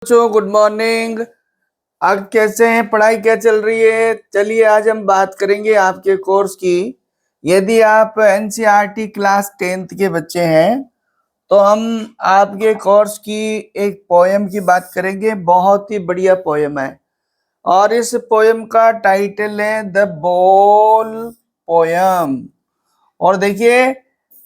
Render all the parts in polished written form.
बच्चों good morning. आज कैसे हैं, पढ़ाई क्या चल रही है? चलिए आज हम बात करेंगे आपके कोर्स की। यदि आप एनसीईआरटी क्लास 10th के बच्चे हैं तो हम आपके कोर्स की एक पोयम की बात करेंगे। बहुत ही बढ़िया पोयम है और इस पोयम का टाइटल है द बॉल पोयम। और देखिए,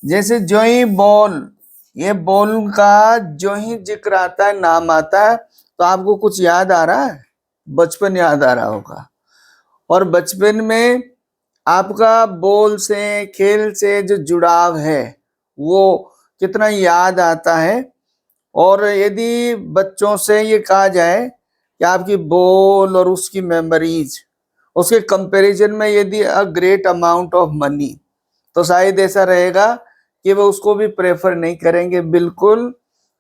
जैसे जो ही बॉल, ये बॉल का जो ही जिक्र आता है, नाम आता है, तो आपको कुछ याद आ रहा है? बचपन याद आ रहा होगा। और बचपन में आपका बॉल से, खेल से जो जुड़ाव है वो कितना याद आता है। और यदि बच्चों से ये कहा जाए कि आपकी बॉल और उसकी मेमोरीज, उसके कंपैरिजन में यदि a great amount of money, तो शायद ऐसा रहेगा कि वो उसको भी प्रेफर नहीं करेंगे। बिल्कुल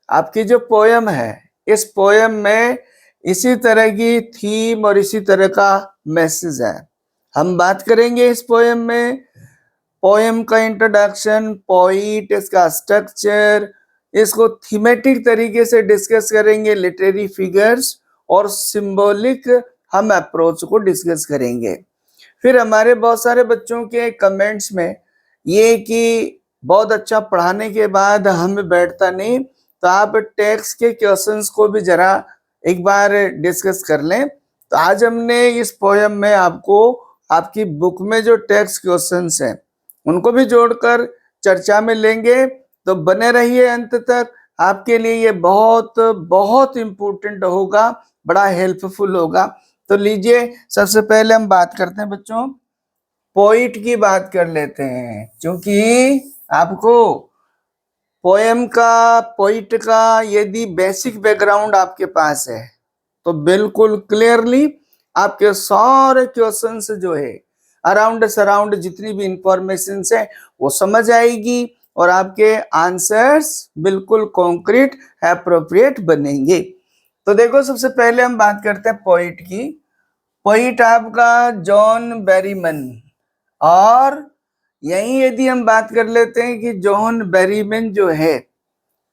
आपकी जो पोयम है, इस पोयम में इसी तरह की थीम और इसी तरह का मैसेज है। हम बात करेंगे इस पोयम में पोयम का इंट्रोडक्शन, पोइट, इसका स्ट्रक्चर, इसको थीमेटिक तरीके से डिस्कस करेंगे, लिटरेरी फिगर्स और सिंबॉलिक हम अप्रोच को डिस्कस करेंगे। फिर हमारे बहुत सारे बच्चों के कमेंट्स में ये कि बहुत अच्छा पढ़ाने के बाद हमें बैठता नहीं, तो आप टेक्स्ट के क्वेश्चंस को भी जरा एक बार डिस्कस कर लें। तो आज हमने इस पोयम में आपको आपकी बुक में जो टेक्स्ट क्वेश्चंस हैं उनको भी जोड़कर चर्चा में लेंगे। तो बने रहिए अंत तक, आपके लिए ये बहुत बहुत इम्पोर्टेंट होगा, बड़ा हेल्पफुल होगा। तो लीजिए, सबसे पहले हम बात करते हैं बच्चों, पोइट की बात कर लेते हैं। क्योंकि आपको पोयम का, पोइट का यदि बेसिक बैकग्राउंड आपके पास है तो बिल्कुल क्लियरली आपके सारे क्वेश्चंस जो है अराउंड सराउंड जितनी भी इंफॉर्मेशन है वो समझ आएगी और आपके आंसर्स बिल्कुल कॉन्क्रीट एप्रोप्रिएट बनेंगे। तो देखो, सबसे पहले हम बात करते हैं पोइट की। पोइट आपका जॉन बेरीमन। और यही यदि हम बात कर लेते हैं कि जॉन बेरीमन जो है,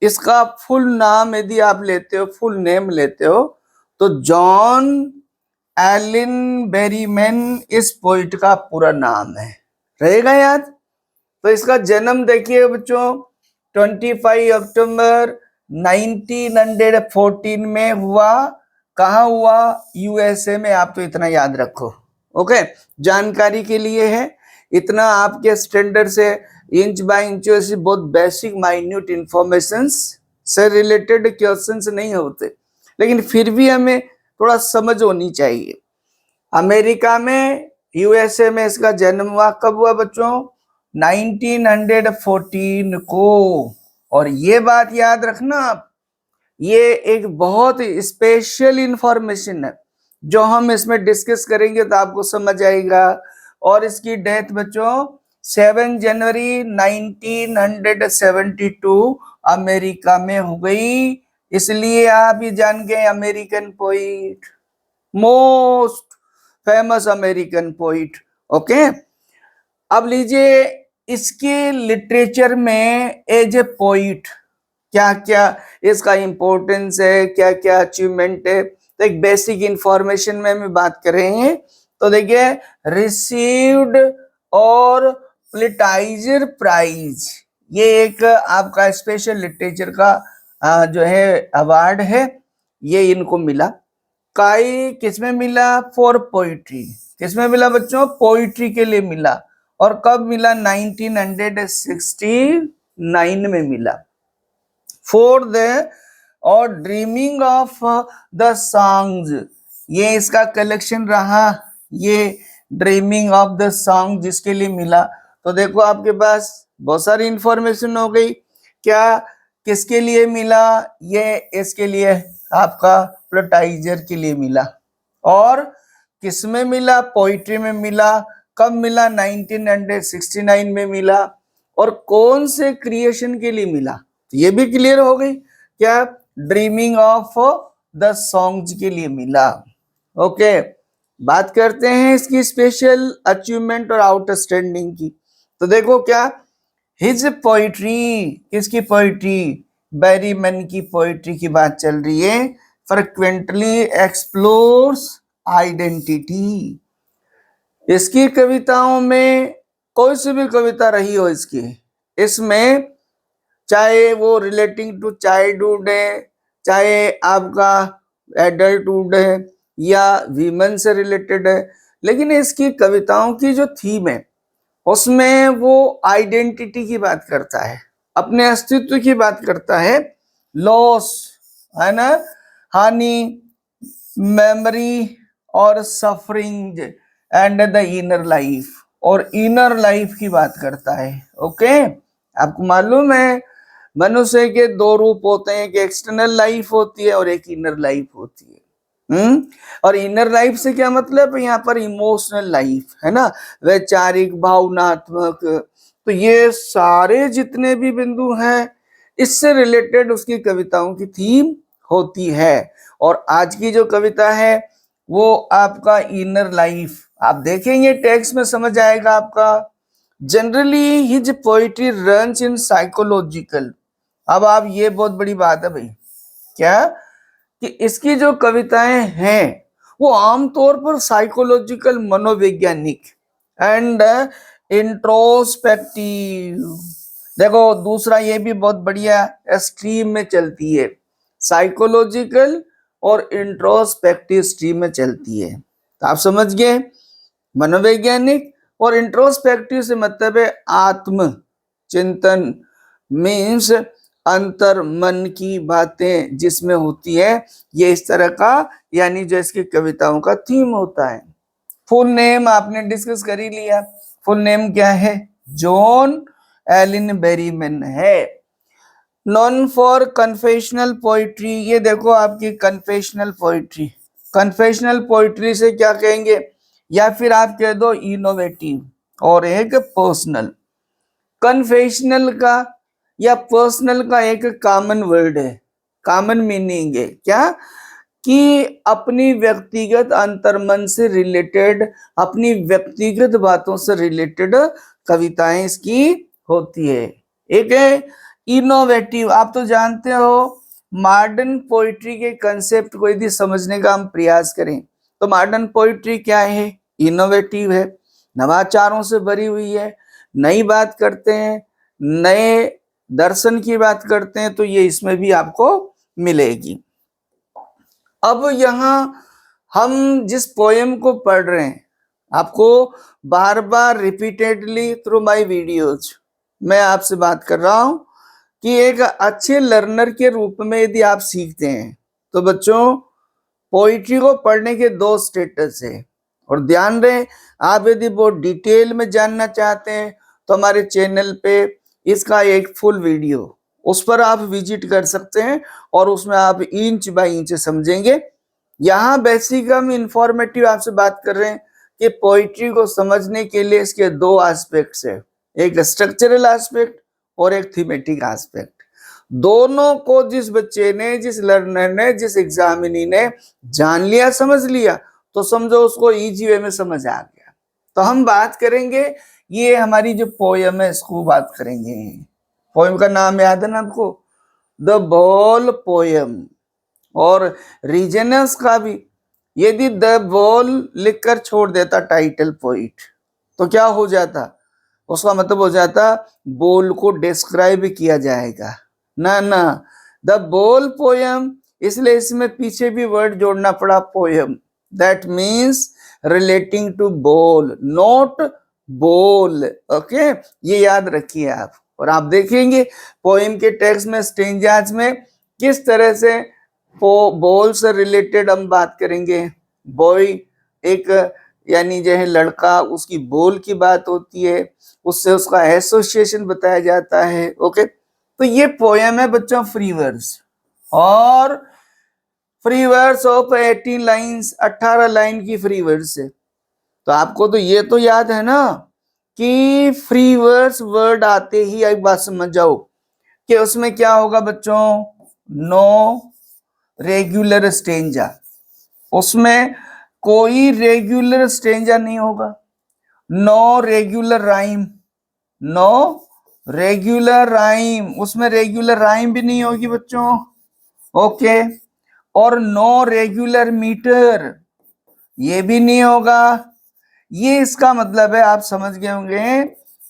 इसका फुल नाम यदि आप लेते हो, फुल नेम लेते हो, तो जॉन एलिन बेरीमन इस पोइट का पूरा नाम है। रहेगा याद? तो इसका जन्म देखिए बच्चों, 25 अक्टूबर 1914 में हुआ। कहा हुआ? यूएसए में। आप तो इतना याद रखो, ओके, जानकारी के लिए है। इतना आपके स्टैंडर्ड से इंच बाय इंच ऐसी बहुत बेसिक माइन्यूट इंफॉर्मेशन से रिलेटेड क्वेश्चंस नहीं होते, लेकिन फिर भी हमें थोड़ा समझ होनी चाहिए। अमेरिका में, यूएसए में इसका जन्म हुआ। कब हुआ बच्चों? 1914 को। और ये बात याद रखना आप, ये एक बहुत स्पेशल इंफॉर्मेशन है जो हम इसमें डिस्कस करेंगे तो आपको समझ आएगा। और इसकी डेथ बच्चों 7 जनवरी 1972 अमेरिका में हो गई। इसलिए आप ये जान गए American poet, most famous American poet. Okay, अब लीजिए, इसके लिटरेचर में एज ए पोइट क्या क्या इसका इंपॉर्टेंस है, क्या क्या अचीवमेंट है, तो एक बेसिक इंफॉर्मेशन में हम बात कर रहे हैं। तो देखिए, रिसीव्ड और प्लिटाइजर प्राइज, ये एक आपका स्पेशल लिटरेचर का जो है अवार्ड है, ये इनको मिला। काई किसमें मिला? For poetry. किसमें मिला बच्चों? पोइट्री के लिए मिला। और कब मिला? 1969 में मिला। फॉर द और ड्रीमिंग ऑफ द सॉन्ग्स, ये इसका कलेक्शन रहा, ये ड्रीमिंग ऑफ द सॉन्ग जिसके लिए मिला। तो देखो, आपके पास बहुत सारी इंफॉर्मेशन हो गई। क्या किसके लिए मिला? ये इसके लिए, आपका प्लेटाइजर के लिए मिला। और किसमें मिला? पोइट्री में मिला। कब मिला? 1969 में मिला। और कौन से क्रिएशन के लिए मिला? तो ये भी क्लियर हो गई। क्या? ड्रीमिंग ऑफ द सॉन्ग्स के लिए मिला। ओके, बात करते हैं इसकी स्पेशल अचीवमेंट और आउटस्टैंडिंग की। तो देखो, क्या हिज पोइट्री, किसकी पोइट्री? बेरीमन की पोइट्री की बात चल रही है। Frequently explores identity. इसकी कविताओं में कोई सी भी कविता रही हो इसकी, इसमें चाहे वो रिलेटिंग टू चाइल्डहुड है, चाहे आपका एडल्टहुड है या वीमेन से रिलेटेड है, लेकिन इसकी कविताओं की जो थीम है उसमें वो आइडेंटिटी की बात करता है, अपने अस्तित्व की बात करता है, लॉस है ना, हानि, मेमोरी और suffering and the inner life, और इनर लाइफ की बात करता है। ओके, आपको मालूम है मनुष्य के दो रूप होते हैं, एक एक्सटर्नल लाइफ होती है और एक इनर लाइफ होती है। और इनर लाइफ से क्या मतलब, यहाँ पर इमोशनल लाइफ है ना, वैचारिक, भावनात्मक, तो ये सारे जितने भी बिंदु हैं इससे रिलेटेड उसकी कविताओं की थीम होती है। और आज की जो कविता है वो आपका इनर लाइफ, आप देखेंगे टेक्स्ट में समझ आएगा आपका। Generally his poetry runs in psychological. अब आप, ये बहुत बड़ी बात है भाई, क्या कि इसकी जो कविताएं हैं वो आमतौर पर साइकोलॉजिकल, मनोवैज्ञानिक एंड इंट्रोस्पेक्टिव। देखो दूसरा ये भी बहुत बढ़िया स्ट्रीम में चलती है, साइकोलॉजिकल और इंट्रोस्पेक्टिव स्ट्रीम में चलती है। तो आप समझ गए, मनोवैज्ञानिक और इंट्रोस्पेक्टिव से मतलब है आत्म चिंतन, मीन्स अंतर मन की बातें जिसमें होती है, ये इस तरह का, यानी जो इसकी कविताओं का थीम होता है। फुल नेम आपने डिस्कस कर ही लिया, फुल नेम क्या है, जॉन एलिन बेरीमैन है। नॉन फॉर कन्फेशनल पोइट्री, ये देखो आपकी कन्फेशनल पोइट्री, कन्फेशनल पोइट्री से क्या कहेंगे, या फिर आप कह दो इनोवेटिव और एक पर्सनल। कन्फेशनल का या पर्सनल का एक कॉमन वर्ड है, कॉमन मीनिंग है, क्या कि अपनी व्यक्तिगत अंतर्मन से रिलेटेड, अपनी व्यक्तिगत बातों से रिलेटेड कविताएं इसकी होती है। एक है इनोवेटिव, आप तो जानते हो मॉडर्न पोइट्री के कंसेप्ट को यदि समझने का हम प्रयास करें तो मॉडर्न पोइट्री क्या है, इनोवेटिव है, नवाचारों से भरी हुई है, नई बात करते हैं, नए दर्शन की बात करते हैं, तो ये इसमें भी आपको मिलेगी। अब यहाँ हम जिस पोएम को पढ़ रहे हैं, आपको बार बार रिपीटेडली थ्रू माय वीडियोज मैं आपसे बात कर रहा हूं कि एक अच्छे लर्नर के रूप में यदि आप सीखते हैं तो बच्चों पोइट्री को पढ़ने के दो स्टेटस है। और ध्यान रहे, आप यदि बहुत डिटेल में जानना चाहते हैं तो हमारे चैनल पे इसका एक फुल वीडियो, उस पर आप विजिट कर सकते हैं और उसमें आप इंच बाय इंच समझेंगे। यहाँ बेसिक हम इंफॉर्मेटिव आपसे बात कर रहे हैं कि पोइट्री को समझने के लिए इसके दो एस्पेक्ट्स है, एक स्ट्रक्चरल एस्पेक्ट और एक थीमेटिक एस्पेक्ट। दोनों को जिस बच्चे ने, जिस लर्नर ने, जिस एग्जामिनी ने जान लिया, समझ लिया, तो समझो उसको इजी वे में समझ आ गया। तो हम बात करेंगे, ये हमारी जो पोयम है इसको बात करेंगे। पोयम का नाम याद है ना आपको, द बॉल पोयम। और रीजनस का भी, यदि द बॉल लिखकर छोड़ देता टाइटल पोइट तो क्या हो जाता, उसका मतलब हो जाता बॉल को डिस्क्राइब किया जाएगा, ना ना, द बॉल पोयम, इसलिए इसमें पीछे भी वर्ड जोड़ना पड़ा poem, that means relating to ball, not ball. Okay, ये याद रखिए आप। और आप देखेंगे पोएम के टेक्स्ट में, स्टेंजाज में किस तरह से बॉल से रिलेटेड हम बात करेंगे। बॉय एक, यानी जो है लड़का, उसकी बॉल की बात होती है, उससे उसका एसोसिएशन बताया जाता है। ओके, तो ये पोएम है बच्चों फ्री वर्स, और free verse of 18 lines, 18 line की फ्री वर्स है। तो आपको तो ये तो याद है ना कि फ्री वर्स वर्ड आते ही एक बात समझ जाओ कि उसमें क्या होगा बच्चों, नो रेगुलर स्टेंजा, उसमें कोई रेगुलर स्टेंजा नहीं होगा, no regular rhyme, no regular rhyme, उसमें रेगुलर राइम भी नहीं होगी बच्चों। ओके, और नो रेगुलर मीटर, ये भी नहीं होगा। ये इसका मतलब है, आप समझ गए होंगे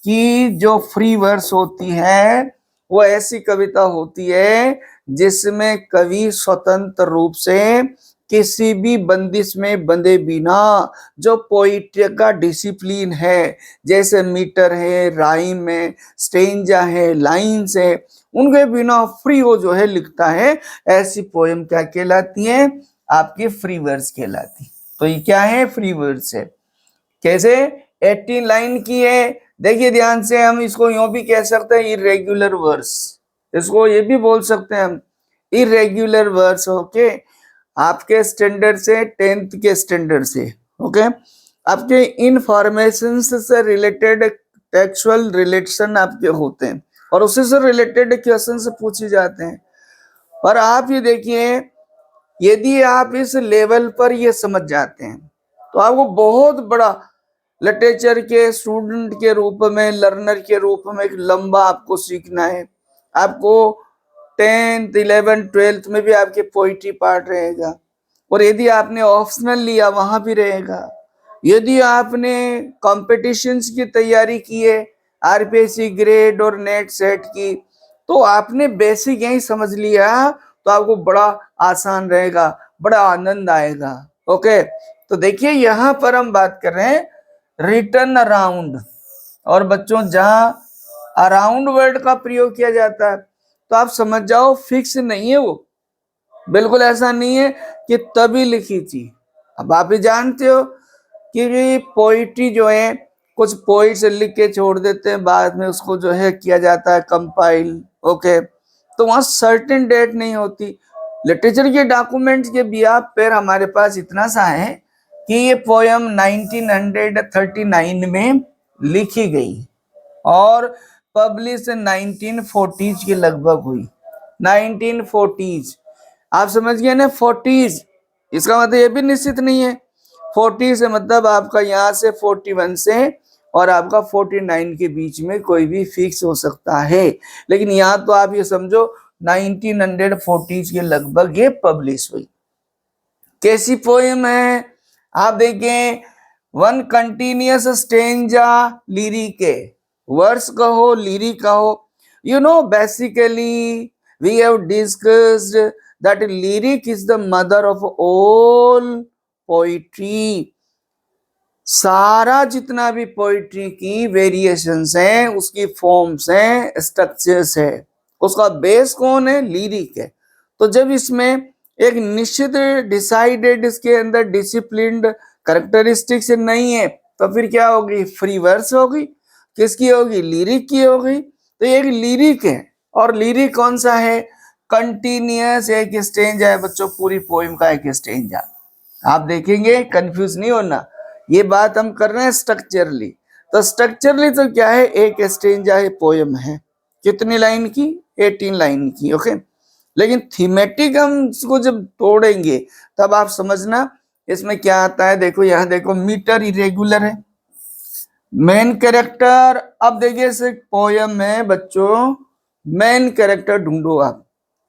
कि जो फ्री वर्स होती है वो ऐसी कविता होती है जिसमें कवि स्वतंत्र रूप से किसी भी बंदिश में बंधे बिना, जो पोइट्री का डिसिप्लिन है, जैसे मीटर है, राइम है, स्टेंजा है, लाइन्स है, उनके बिना फ्री वो जो है लिखता है, ऐसी पोएम क्या कहलाती है? आपकी फ्री वर्स कहलाती। तो ये क्या है? फ्री वर्स है। कैसे? 18 लाइन की है। देखिए ध्यान से, हम इसको यूं भी कह सकते हैं इरेगुलर वर्स, इसको ये भी बोल सकते हैं हम इरेगुलर वर्स। ओके, आपके स्टैंडर्ड से, 10th के स्टैंडर्ड से, ओके, आपके इनफॉर्मेशन से रिलेटेड टेक्सुअल रिलेशन आपके होते हैं और उसी से रिलेटेड क्वेश्चन से पूछे जाते हैं। और आप ये देखिए, यदि आप इस लेवल पर ये समझ जाते हैं तो आपको बहुत बड़ा लिटरेचर के स्टूडेंट के रूप में, लर्नर के रूप में एक लंबा आपको सीखना है। आपको 10th 11th 12th में भी आपके पोइट्री पार्ट रहेगा, और यदि आपने ऑप्शनल लिया वहां भी रहेगा। यदि आपने कॉम्पिटिशन्स की तैयारी की है, आरपीएससी ग्रेड और नेट सेट की, तो आपने बेसिक यही समझ लिया तो आपको बड़ा आसान रहेगा, बड़ा आनंद आएगा। ओके, तो देखिए यहां पर हम बात कर रहे हैं रिटर्न अराउंड, और बच्चों जहां अराउंड वर्ड का प्रयोग किया जाता है तो आप समझ जाओ फिक्स नहीं है वो, बिल्कुल ऐसा नहीं है कि तभी लिखी थी। अब आप भी जानते हो कि पोइट्री जो है, कुछ पोइट्स लिख के छोड़ देते हैं, बाद में उसको जो है किया जाता है कंपाइल। ओके, तो वहां सर्टेन डेट नहीं होती। लिटरेचर के डॉक्यूमेंट्स के बिहाफ पर हमारे पास इतना सा है कि ये पोयम 1939 में लिखी गई और पब्लिश 1940s के लगभग हुई। 1940s, आप समझ गए ना? 40s, इसका मतलब ये भी निश्चित नहीं है। 40 से मतलब आपका यहाँ से 41 से और आपका 49 के बीच में कोई भी फिक्स हो सकता है, लेकिन यहाँ तो आप ये समझो 1940s के लगभग ये पब्लिश हुई। कैसी पोएम है? आप देखें, वन कंटिन्यूअस स्टेंजा लिरिक है, वर्स कहो, लिरिक कहो। You know, basically we have discussed that lyric is the mother of all poetry. सारा जितना भी पोइट्री की वेरिएशंस हैं, उसकी फॉर्म्स हैं, स्ट्रक्चर्स है, उसका बेस कौन है? लिरिक है। तो जब इसमें एक निश्चित डिसाइडेड, इसके अंदर डिसिप्लिन्ड कैरेक्टरिस्टिक्स नहीं है, तो फिर क्या होगी? फ्री वर्स होगी। किसकी होगी? लिरिक की होगी। तो एक लिरिक है, और लिरिक कौन सा है? कंटिन्यूअस एक स्टेंजा है बच्चों, पूरी पोएम का एक स्टेंजा। आप देखेंगे, कंफ्यूज नहीं होना, ये बात हम कर रहे हैं स्ट्रक्चरली। तो स्ट्रक्चरली तो क्या है? एक स्टेंजा है, पोएम है, कितनी लाइन की? 18 लाइन की। ओके, लेकिन थीमेटिक हम इसको जब तोड़ेंगे तब आप समझना इसमें क्या आता है। देखो यहाँ देखो, मीटर इरेगुलर है, मेन कैरेक्टर। अब देखिए इस पोयम में बच्चों मेन कैरेक्टर ढूंढो आप।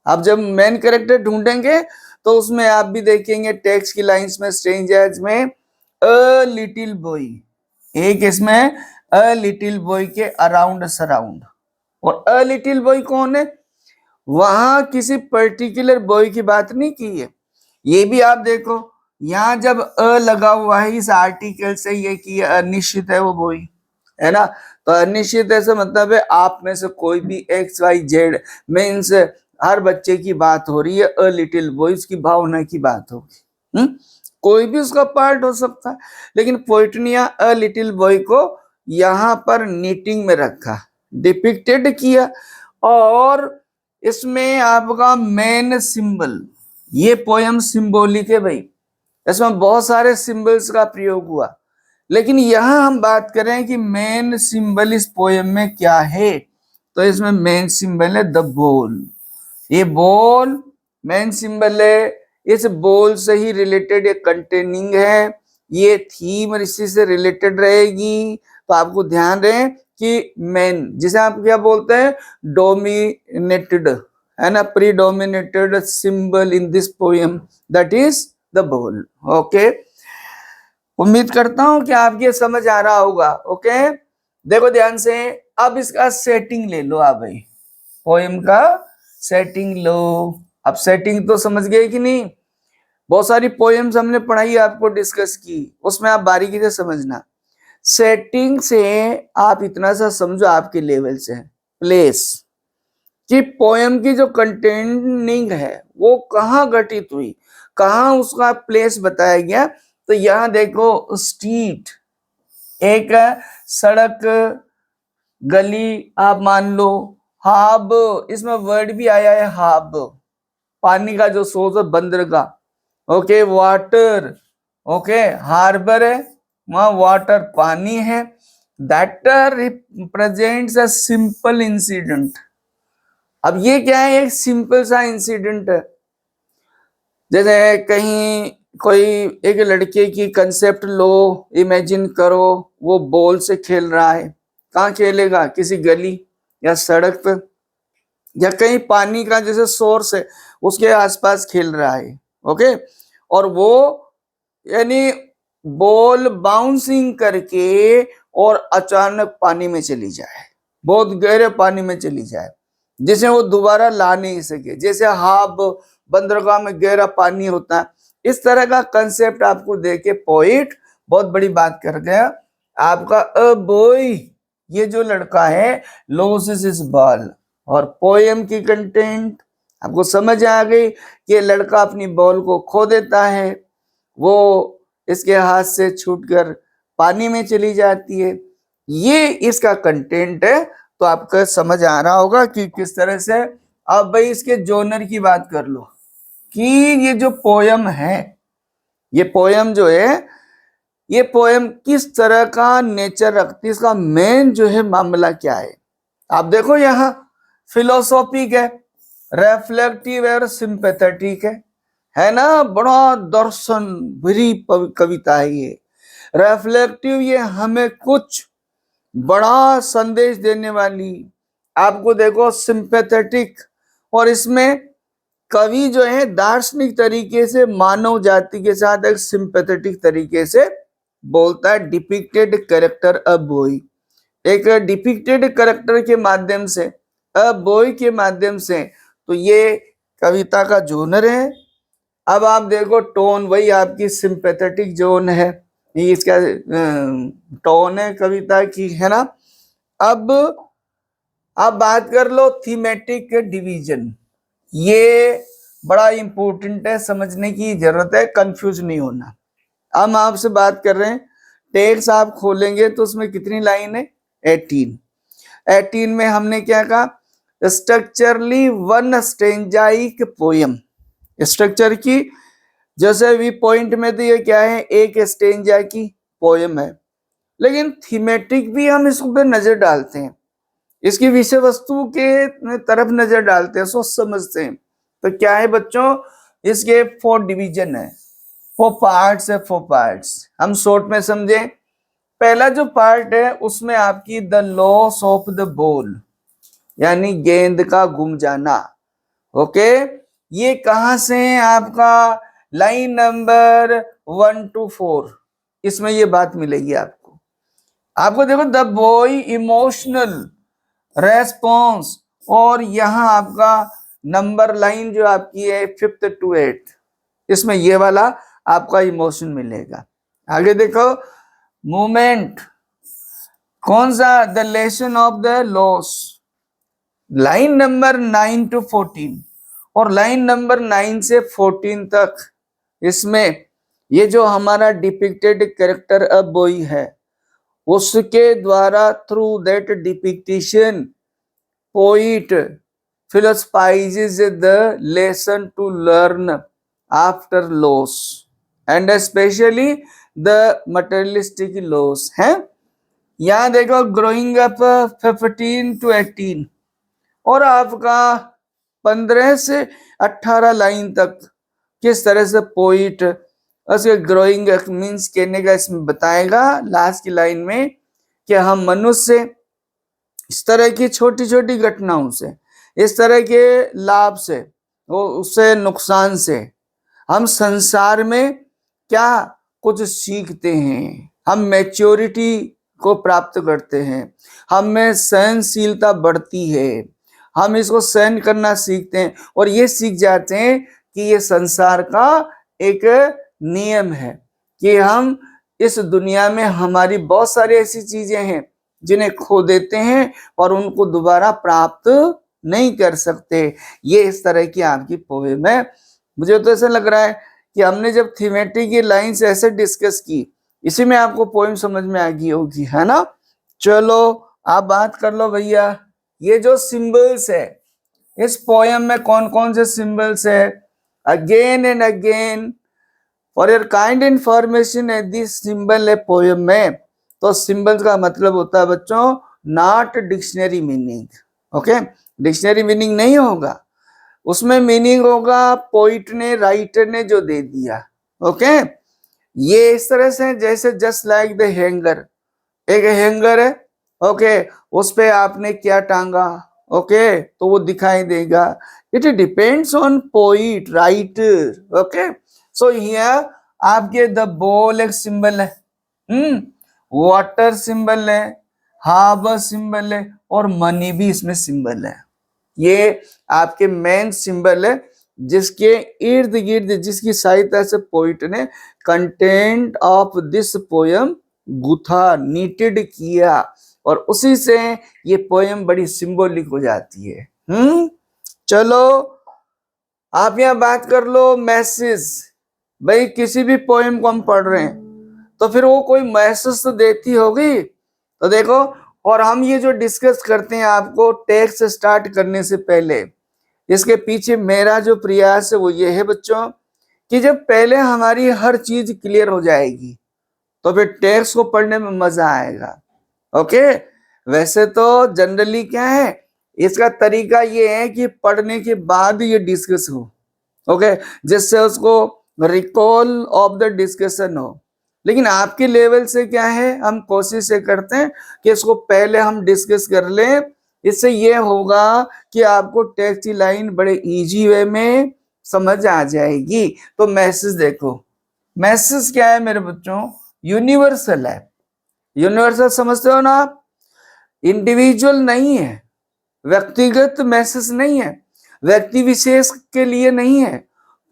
अब जब मेन कैरेक्टर ढूंढेंगे तो उसमें आप भी देखेंगे टेक्स्ट की लाइंस में, स्ट्रेंजर्स में अ लिटिल बॉय, एक इसमें अ लिटिल बॉय के अराउंड सराउंड। और अ लिटिल बॉय कौन है? वहां किसी पर्टिकुलर बॉय की बात नहीं की है। ये भी आप देखो, यहाँ जब अ लगा हुआ है इस आर्टिकल से ये कि अनिश्चित है वो बॉय, है ना? तो अनिश्चित ऐसा मतलब है आप में से कोई भी XYZ मीन्स हर बच्चे की बात हो रही है, अ लिटिल बॉय उसकी भावना की बात होगी। कोई भी उसका पार्ट हो सकता है, लेकिन पोइटनिया अ लिटिल बॉय को यहाँ पर नीटिंग में रखा, डिपिक्टेड किया। और इसमें आपका मेन सिंबल, ये पोयम सिंबॉलिक है भाई, इसमें बहुत सारे सिंबल्स का प्रयोग हुआ, लेकिन यहां हम बात करें कि मेन सिंबल इस पोयम में क्या है, तो इसमें मेन सिंबल है द बॉल। ये बॉल मेन सिंबल है, इस बॉल से ही रिलेटेड एक कंटेनिंग है, ये थीम इसी से रिलेटेड रहेगी। तो आपको ध्यान रहे कि मेन, जिसे आप क्या बोलते हैं? डोमिनेटेड, है ना, predominated symbol in this poem, that is the bowl. Okay, उम्मीद करता हूं कि आपके समझ आ रहा होगा. ओके, देखो ध्यान से, अब इसका सेटिंग ले लो आप भाई, पोएम का सेटिंग लो. अब सेटिंग तो समझ गए कि नहीं? बहुत सारी पोएम्स हमने पढ़ाई, आपको डिस्कस की, उसमें आप बारीकी से समझना. सेटिंग से आप इतना सा समझो आपके लेवल से, प्लेस, कि पोएम की जो कंटेनिंग है वो कहाँ घटित हुई, कहाँ उसका प्लेस बताया गया. तो यहां देखो, स्ट्रीट, एक सड़क, गली आप मान लो, हाब, इसमें वर्ड भी आया है हाब, पानी का जो सोर्स है बंदरगाह. ओके, वाटर, ओके, हार्बर है, वहां वाटर पानी है. That represents a simple incident. अब ये क्या है, एक सिंपल सा इंसिडेंट है. जैसे कहीं कोई एक लड़के की कंसेप्ट लो, इमेजिन करो, वो बॉल से खेल रहा है. कहाँ खेलेगा? किसी गली या सड़क पे, या कहीं पानी का जैसे सोर्स है उसके आसपास खेल रहा है. ओके, और वो यानी बॉल बाउंसिंग करके और अचानक पानी में चली जाए, बहुत गहरे पानी में चली जाए, जिसे वो दोबारा ला नहीं सके. जैसे हाब, बंदरगाह में गहरा पानी होता है, इस तरह का कंसेप्ट आपको देके पोइट बहुत बड़ी बात कर गया. आपका अ बॉय, ये जो लड़का है, लॉसेस हिज बॉल. और पोएम की कंटेंट आपको समझ आ गई कि लड़का अपनी बॉल को खो देता है, वो इसके हाथ से छूटकर पानी में चली जाती है. ये इसका कंटेंट है. तो आपको समझ आ रहा होगा कि किस तरह से. अब भाई इसके जोनर की बात कर लो कि ये जो पोयम है, ये पोयम जो है, ये पोयम किस तरह का नेचर रखती है, इसका मेन जो है मामला क्या है. आप देखो, यहाँ फिलोसॉफिक है, रेफ्लेक्टिव है और सिंपैथेटिक है ना. बड़ा दर्शन भरी कविता है ये. रेफ्लेक्टिव, ये हमें कुछ बड़ा संदेश देने वाली. आपको देखो सिंपैथेटिक, और इसमें कवि जो है दार्शनिक तरीके से मानव जाति के साथ एक सिंपैथेटिक तरीके से बोलता है. डिपिक्टेड कैरेक्टर अ बॉय, एक डिपिक्टेड कैरेक्टर के माध्यम से, अ बॉय के माध्यम से. तो ये कविता का जोनर है. अब आप देखो टोन, वही आपकी सिंपैथेटिक जोन है, ये इसका टोन है कविता की, है ना. अब आप बात कर लो थीमेटिक डिवीजन. ये बड़ा इंपॉर्टेंट है, समझने की जरूरत है, कंफ्यूज नहीं होना. हम आपसे बात कर रहे हैं, टेक्स्ट आप खोलेंगे तो उसमें कितनी लाइन है? 18. 18 में हमने क्या कहा? Structurally one stanzaic poem. Structure की जैसे भी पॉइंट में तो ये क्या है, एक स्टेंजा की पोयम है. लेकिन थीमेटिक भी हम इस पर नजर डालते हैं, इसकी विषय वस्तु के तरफ नजर डालते हैं, सोच समझते हैं. तो क्या है बच्चों, इसके 4 डिवीजन है, 4 पार्ट्स है, 4 पार्ट्स. हम शॉर्ट में समझें. पहला जो पार्ट है उसमें आपकी the loss of the ball, यानी गेंद का गुम जाना. ओके, ये कहां से है? आपका लाइन नंबर 1 to 4, इसमें ये बात मिलेगी आपको. आपको देखो, द बॉय इमोशनल रेस्पॉन्स, और यहां आपका नंबर लाइन जो आपकी है 5th to 8th, इसमें ये वाला आपका इमोशन मिलेगा. आगे देखो, मूवमेंट, कौन सा? The lesson of the loss, line number 9 to 14, और लाइन नंबर 9 से 14 तक, इसमें ये जो हमारा डिपिक्टेड कैरेक्टर अ बॉय है, उसके द्वारा through that depiction poet philosophizes the lesson to learn after loss and especially the materialistic loss है. यहाँ देखो, growing up 15 to 18, और आपका 15 से 18 लाइन तक किस तरह से पोइट उसके ग्रोइंग मीन्स कहने का इसमें बताएगा लास्ट की लाइन में कि हम मनुष्य इस तरह की छोटी छोटी घटनाओं से, इस तरह के लाभ से, वो उससे नुकसान से हम संसार में क्या कुछ सीखते हैं, हम मैच्योरिटी को प्राप्त करते हैं, हम में सहनशीलता बढ़ती है, हम इसको सहन करना सीखते हैं और ये सीख जाते हैं कि ये संसार का एक नियम है कि हम इस दुनिया में हमारी बहुत सारी ऐसी चीजें हैं जिन्हें खो देते हैं और उनको दोबारा प्राप्त नहीं कर सकते। ये इस तरह की आपकी पोएम है। मुझे तो ऐसा लग रहा है कि हमने जब थीमेटिक की लाइंस ऐसे डिस्कस की, इसी में आपको पोएम समझ में आ गई होगी, है ना। चलो आप बात कर लो भैया, ये जो सिंबल्स है इस पोएम में कौन कौन से सिंबल्स है। Again and again for your kind information है दिस सिंबल है पोएम में। तो सिंबल्स का मतलब होता है बच्चों not dictionary meaning, okay. Dictionary meaning नहीं होगा, उसमें मीनिंग होगा पोइट ने, राइटर ने जो दे दिया, ओके। ये इस तरह से जैसे जस्ट लाइक द हैंगर, एक हैंगर है, ओके, उस पे आपने क्या टांगा, ओके, तो वो दिखाई देगा। It depends on poet, writer, okay. So here आपके द बॉल एक सिंबल है, वाटर सिंबल है, हार्बर सिंबल है और मनी भी इसमें सिंबल है। ये आपके मेन सिंबल है जिसके इर्द गिर्द, जिसकी सहायता से पोइट ने कंटेंट ऑफ दिस पोयम गुथा, नीटेड किया और उसी से ये पोयम बड़ी सिंबॉलिक हो जाती है। चलो आप यहां बात कर लो मैसेज। भाई किसी भी पोयम को हम पढ़ रहे हैं तो फिर वो कोई मैसेज तो देती होगी। तो देखो, और हम ये जो डिस्कस करते हैं आपको टेक्स्ट स्टार्ट करने से पहले, इसके पीछे मेरा जो प्रयास है वो ये है बच्चों कि जब पहले हमारी हर चीज क्लियर हो जाएगी तो फिर टेक्स्ट को पढ़ने में मजा आएगा, ओके। वैसे तो जनरली क्या है, इसका तरीका ये है कि पढ़ने के बाद ये डिस्कस हो, ओके, जिससे उसको रिकॉल ऑफ द डिस्कशन हो। लेकिन आपके लेवल से क्या है, हम कोशिश ये करते हैं कि इसको पहले हम डिस्कस कर लें। इससे ये होगा कि आपको टेक्स्ट की लाइन बड़े इजी वे में समझ आ जाएगी। तो मैसेज देखो, मैसेज क्या है मेरे बच्चों, यूनिवर्सल है। यूनिवर्सल समझते हो ना आप, इंडिविजुअल नहीं है, व्यक्तिगत मैसेज नहीं है, व्यक्ति विशेष के लिए नहीं है,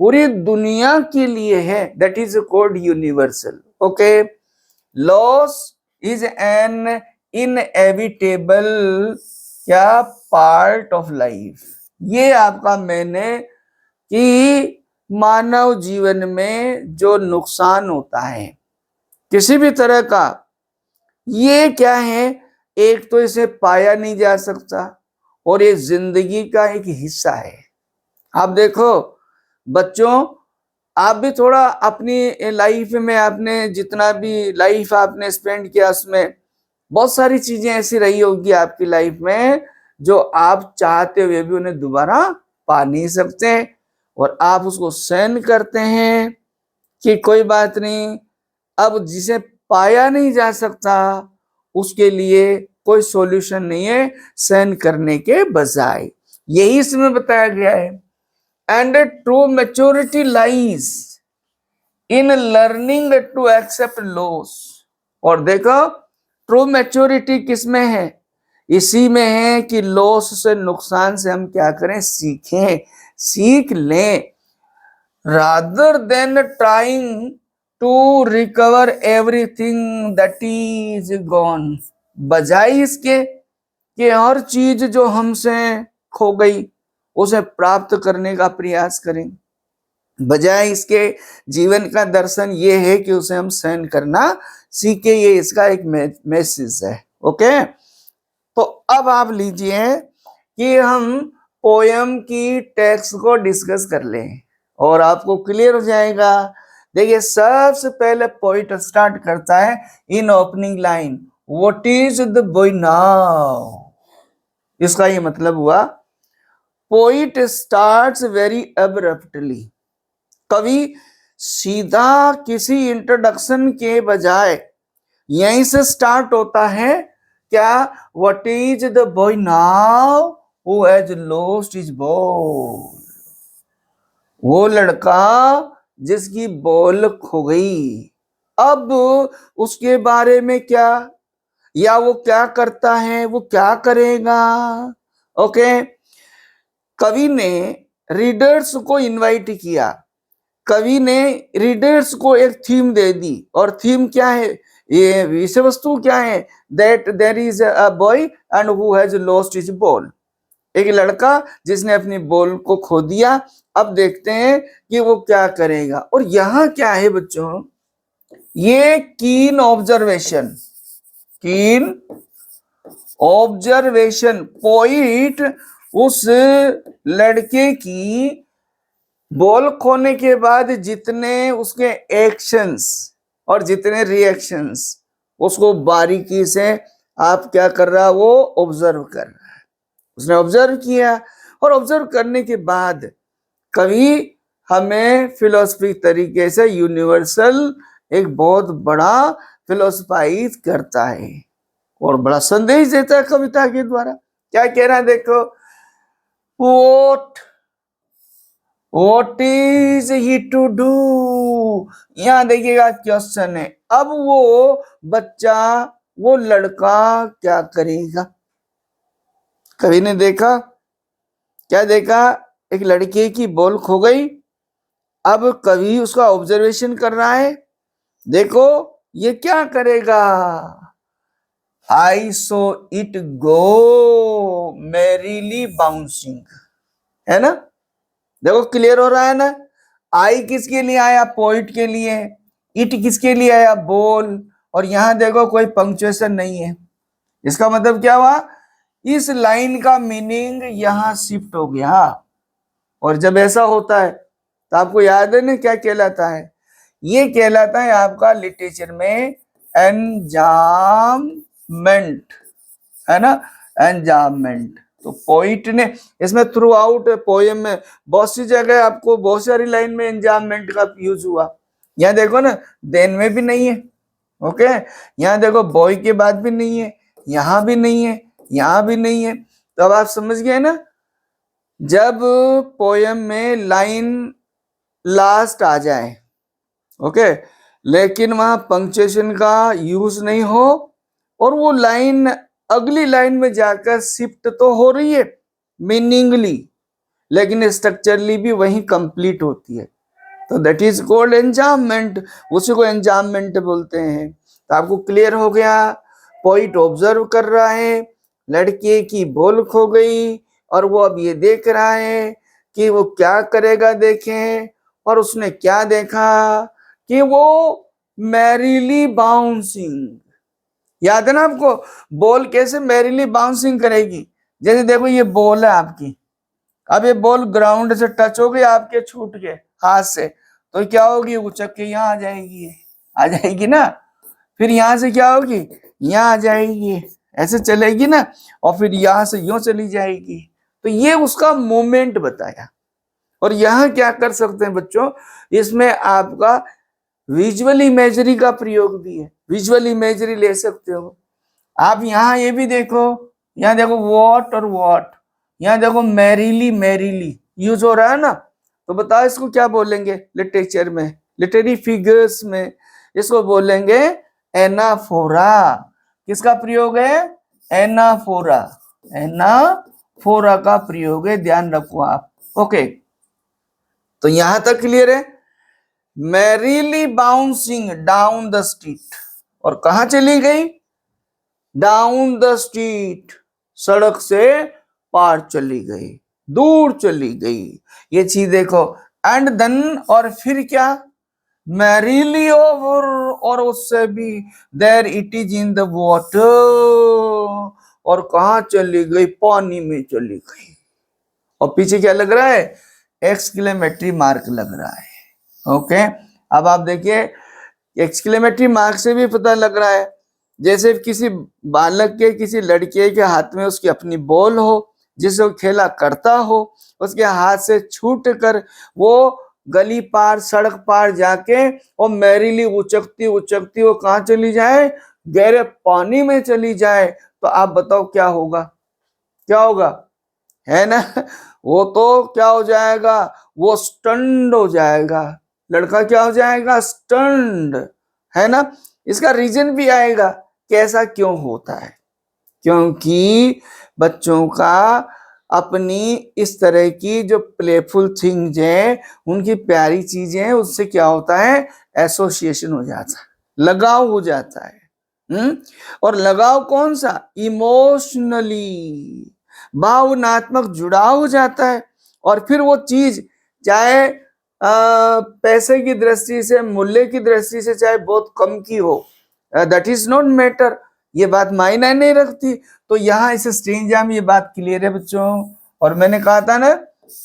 पूरी दुनिया के लिए है। That is called universal, okay. Loss is an inevitable क्या पार्ट ऑफ लाइफ। ये आपका मैंने कि मानव जीवन में जो नुकसान होता है किसी भी तरह का, ये क्या है, एक तो इसे पाया नहीं जा सकता और ये जिंदगी का एक हिस्सा है। आप देखो बच्चों, आप भी थोड़ा अपनी लाइफ में, आपने जितना भी लाइफ आपने स्पेंड किया उसमें बहुत सारी चीजें ऐसी रही होगी आपकी लाइफ में जो आप चाहते हुए भी उन्हें दोबारा पा नहीं सकते और आप उसको सहन करते हैं कि कोई बात नहीं, अब जिसे पाया नहीं जा सकता उसके लिए कोई सॉल्यूशन नहीं है सहन करने के बजाय। यही इसमें बताया गया है। And true maturity lies in learning to accept loss. और देखो ट्रू मैच्योरिटी किसमें है, इसी में है कि लॉस से, नुकसान से हम क्या करें, सीखें, सीख लें। rather than trying to recover everything that is gone, बजाय इसके कि हर चीज जो हमसे खो गई उसे प्राप्त करने का प्रयास करें, बजाय इसके जीवन का दर्शन ये है कि उसे हम सहन करना सीखे। ये इसका एक मैसेज है, ओके। तो अब आप लीजिए कि हम पोयम की टेक्स्ट को डिस्कस कर लें और आपको क्लियर हो जाएगा। देखिए सबसे पहले पोइट स्टार्ट करता है इन opening line, what is the boy now. इसका ये मतलब हुआ पोइट स्टार्ट्स वेरी अब्रप्टली। कवि सीधा किसी इंट्रोडक्शन के बजाय यहीं से स्टार्ट होता है क्या, what is the boy now, who has lost his ball, वो लड़का जिसकी बॉल खो गई। अब उसके बारे में क्या, या वो क्या करता है, वो क्या करेगा। ओके, कवि ने रीडर्स को इनवाइट किया, कवि ने रीडर्स को एक थीम दे दी, और थीम क्या है, ये विषय वस्तु क्या है, that there is a boy and who has lost his ball, एक लड़का जिसने अपनी बॉल को खो दिया। अब देखते हैं कि वो क्या करेगा। और यहां क्या है बच्चों, ये कीन ऑब्जर्वेशन, कीन ऑब्जर्वेशन, पोइट उस लड़के की बॉल खोने के बाद जितने उसके एक्शंस और जितने रिएक्शंस, उसको बारीकी से आप क्या कर रहा, वो ऑब्जर्व कर रहा है। उसने ऑब्जर्व किया, और ऑब्जर्व करने के बाद कवि हमें फिलोसफी तरीके से यूनिवर्सल एक बहुत बड़ा फिलोसफाइज करता है और बड़ा संदेश देता है कविता के द्वारा। क्या कह रहा है देखो, What is he to do? यहां देखिएगा क्वेश्चन है। अब वो बच्चा, वो लड़का क्या करेगा। कवि ने देखा, क्या देखा, एक लड़के की बॉल खो गई। अब कवि उसका ऑब्जर्वेशन कर रहा है, देखो ये क्या करेगा। I saw it go merrily bouncing, है ना, देखो क्लियर हो रहा है ना। आई किसके लिए आया, पोइट के लिए। इट किसके लिए आया, बॉल। और यहां देखो कोई पंक्चुएशन नहीं है। इसका मतलब क्या हुआ, इस लाइन का मीनिंग यहां शिफ्ट हो गया। और जब ऐसा होता है तो आपको याद है ना क्या कहलाता है, ये कहलाता है आपका लिटरेचर में एंजाममेंट, है ना, एंजाममेंट। तो पोइट ने इसमें थ्रू आउट पोएम में बहुत सी जगह आपको बहुत सारी लाइन में एंजाममेंट का यूज हुआ। यहाँ देखो ना, देन में भी नहीं है, ओके, यहाँ देखो बॉय के बाद भी नहीं है, यहां भी नहीं है, यहां भी नहीं है। तो अब आप समझ गए ना, जब पोएम में लाइन लास्ट आ जाए, ओके, लेकिन वहां पंक्चुएशन का यूज नहीं हो, और वो लाइन अगली लाइन में जाकर शिफ्ट तो हो रही है मीनिंगली, लेकिन स्ट्रक्चरली भी वही कंप्लीट होती है, तो दैट इज कॉल्ड एंजाममेंट, उसी को एंजाममेंट बोलते हैं। तो आपको क्लियर हो गया, पोइट ऑब्जर्व कर रहा है, लड़के की बॉल खो गई, और वो अब ये देख रहा है कि वो क्या करेगा, देखें। और उसने क्या देखा कि वो मैरीली बाउंसिंग, याद है ना आपको, बॉल कैसे मैरीली बाउंसिंग करेगी। जैसे देखो ये बॉल है आपकी, अब ये बॉल ग्राउंड से टच हो गई आपके, छूट के हाथ से, तो क्या होगी, उचक के यहाँ आ जाएगी ना। फिर यहाँ से क्या होगी, यहाँ आ जाएगी, ऐसे चलेगी ना, और फिर यहाँ से यूं चली जाएगी। तो ये उसका मूवमेंट बताया। और यहाँ क्या कर सकते हैं बच्चों, इसमें आपका विजुअल इमेजरी का प्रयोग भी है, विजुअल इमेजरी ले सकते हो आप। यहाँ ये भी देखो, यहाँ देखो वॉट और वॉट, यहाँ देखो मैरीली, मैरीली यूज हो रहा है ना। तो बताओ इसको क्या बोलेंगे लिटरेचर में, लिटरेरी फिगर्स में इसको बोलेंगे एनाफोरा। किसका प्रयोग है, एनाफोरा, एनाफोरा का प्रयोग है, ध्यान रखो आप। ओके, तो यहां तक क्लियर है। Merrily bouncing down the street, और कहा चली गई, डाउन द स्ट्रीट, सड़क से पार चली गई, दूर चली गई। ये चीज देखो, एंड देन, और फिर क्या, मैरीली ओवर, और उससे भी, there it is in the water, और कहा चली गई, पानी में चली गई। और पीछे क्या लग रहा है, एक्सक्लेमेटरी मार्क लग रहा है। ओके, अब आप देखिए, एक्सक्लेमेटरी मार्क से भी पता लग रहा है, जैसे किसी बालक के, किसी लड़के के हाथ में उसकी अपनी बॉल हो, जिसे वो खेला करता हो, उसके हाथ से छूट कर वो गली पार, सड़क पार जाके और मैरीली उचकती उचकती वो कहाँ चली जाए, गहरे पानी में चली जाए। तो आप बताओ क्या होगा, क्या होगा, है ना। वो तो क्या हो जाएगा, वो स्टंड हो जाएगा, लड़का क्या हो जाएगा, स्टंड, है ना। इसका रीजन भी आएगा कि ऐसा क्यों होता है, क्योंकि बच्चों का अपनी इस तरह की जो प्लेफुल थिंग्स हैं, उनकी प्यारी चीजें हैं, उससे क्या होता है, एसोसिएशन हो जाता है, लगाव हो जाता है। और लगाव कौन सा, इमोशनली, भावनात्मक जुड़ाव हो जाता है। और फिर वो चीज चाहे पैसे की दृष्टि से, मूल्य की दृष्टि से चाहे बहुत कम की हो, दैट इज नॉट मैटर, ये बात मायने नहीं रखती। तो यहाँ इस स्ट्रेंजा में ये बात क्लियर है बच्चों। और मैंने कहा था ना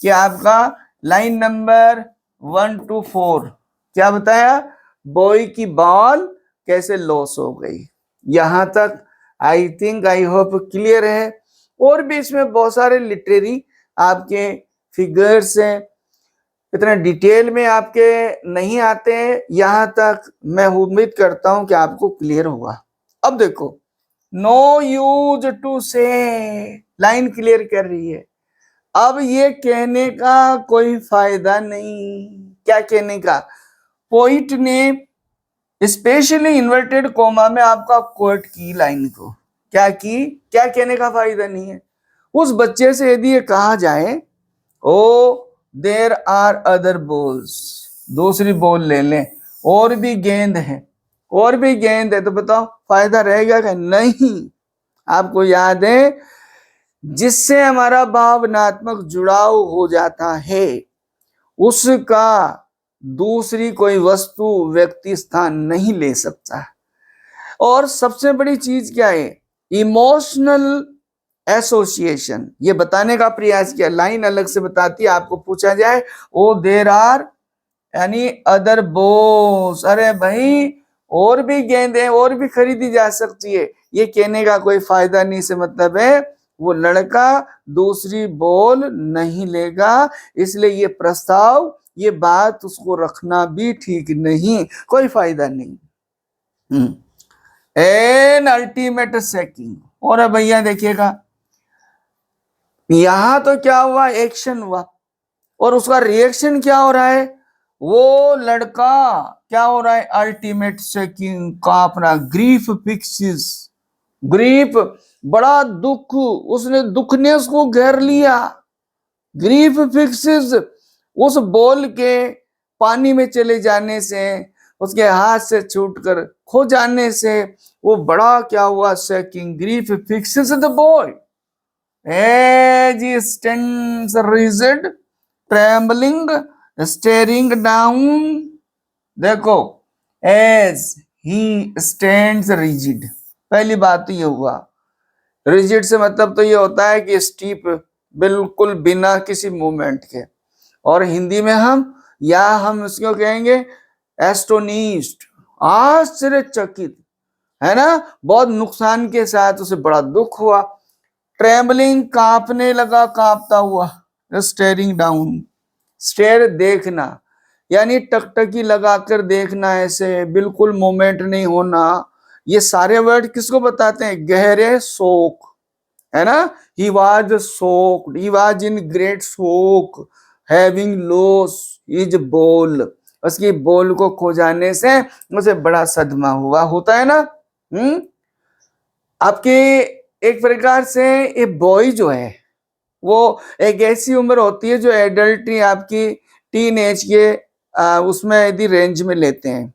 कि आपका लाइन नंबर 1 to 4 क्या बताया, बॉय की बॉल कैसे लॉस हो गई। यहां तक I think, I hope clear है। और भी इसमें बहुत सारे लिटरेरी आपके फिगर्स हैं, इतना डिटेल में आपके नहीं आते हैं, यहां तक मैं उम्मीद करता हूं कि आपको क्लियर होगा। अब देखो, नो यूज टू से, लाइन क्लियर कर रही है। अब ये कहने का कोई फायदा नहीं, क्या कहने का, पोइट ने स्पेशली इन्वर्टेड कोमा में आपका कोट की लाइन को, क्या की, क्या कहने का फायदा नहीं है। उस बच्चे से यदि ये कहा जाए, ओ देर आर अदर बॉल्स, दूसरी बॉल ले लें, और भी गेंद है, और भी गेंद है, तो बताओ फायदा रहेगा क्या, नहीं। आपको याद है, जिससे हमारा भावनात्मक जुड़ाव हो जाता है, उसका दूसरी कोई वस्तु, व्यक्ति स्थान नहीं ले सकता। और सबसे बड़ी चीज क्या है, इमोशनल एसोसिएशन, ये बताने का प्रयास किया, लाइन अलग से बताती है। आपको पूछा जाए, ओ देर आर यानी अदर बोस, अरे भाई और भी गेंदें और भी खरीदी जा सकती है, ये कहने का कोई फायदा नहीं, से मतलब है वो लड़का दूसरी बॉल नहीं लेगा, इसलिए ये प्रस्ताव, ये बात उसको रखना भी ठीक नहीं, कोई फायदा नहीं। An ultimate shaking. और भैया देखिएगा, यहां तो क्या हुआ, एक्शन हुआ, और उसका रिएक्शन क्या हो रहा है, वो लड़का क्या हो रहा है, अल्टीमेट सेकिंग का अपना ग्रीफ फिक्सिस, ग्रीफ, बड़ा दुख, उसने दुख ने उसको घेर लिया, ग्रीफ फिक्सिस, उस बॉल के पानी में चले जाने से, उसके हाथ से छूटकर खो जाने से, वो बड़ा क्या हुआ, shaking, grief fixes the boy as he stands rigid, trembling, staring down। देखो, as he stands rigid, पहली बात तो ये हुआ, रिजिड से मतलब तो ये होता है कि स्टीप, बिल्कुल बिना किसी मूवमेंट के, और हिंदी में हम उसको कहेंगे एस्टोनिस्ड, आश्चर्यचकित, है ना, बहुत नुकसान के साथ उसे बड़ा दुख हुआ। ट्रेम्बलिंग, कांपने लगा, कांपता हुआ। स्टेयरिंग डाउन, स्टेयर देखना, यानी टकटकी लगाकर देखना, ऐसे बिल्कुल मोमेंट नहीं होना। ये सारे वर्ड किसको बताते हैं, गहरे शोक, है ना। He was soaked, he was in great शोक, हैविंग लॉस हिज बॉल, उसकी बॉल को खो जाने से उसे बड़ा सदमा हुआ, होता है ना। आपके एक प्रकार से ये बॉय जो है, वो एक ऐसी उम्र होती है जो एडल्टी आपकी टीन एज के उसमें यदि रेंज में लेते हैं,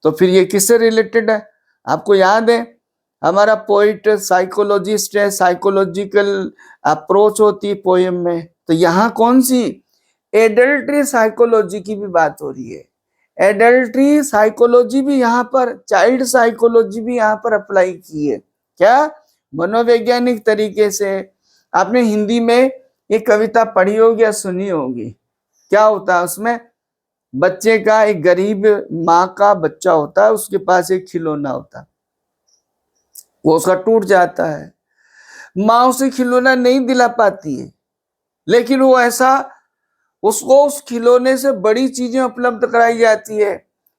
तो फिर ये किससे रिलेटेड है, आपको याद है, हमारा पोइट साइकोलॉजिस्ट है, साइकोलॉजिकल अप्रोच होती है पोएम में, तो यहाँ कौन सी, एडल्ट्री साइकोलॉजी की भी बात हो रही है। एडल्ट्री साइकोलॉजी भी यहाँ पर, चाइल्ड साइकोलॉजी भी यहाँ पर अप्लाई की है, क्या, मनोवैज्ञानिक तरीके से। आपने हिंदी में ये कविता पढ़ी होगी या सुनी होगी, क्या होता है उसमें, बच्चे का, एक गरीब माँ का बच्चा होता है, उसके पास एक खिलौना होता है, वो उसका टूट जाता है, माँ उसे खिलौना नहीं दिला पाती है, लेकिन वो ऐसा, उसको उस खिलौने से बड़ी चीजें उपलब्ध कराई जाती है,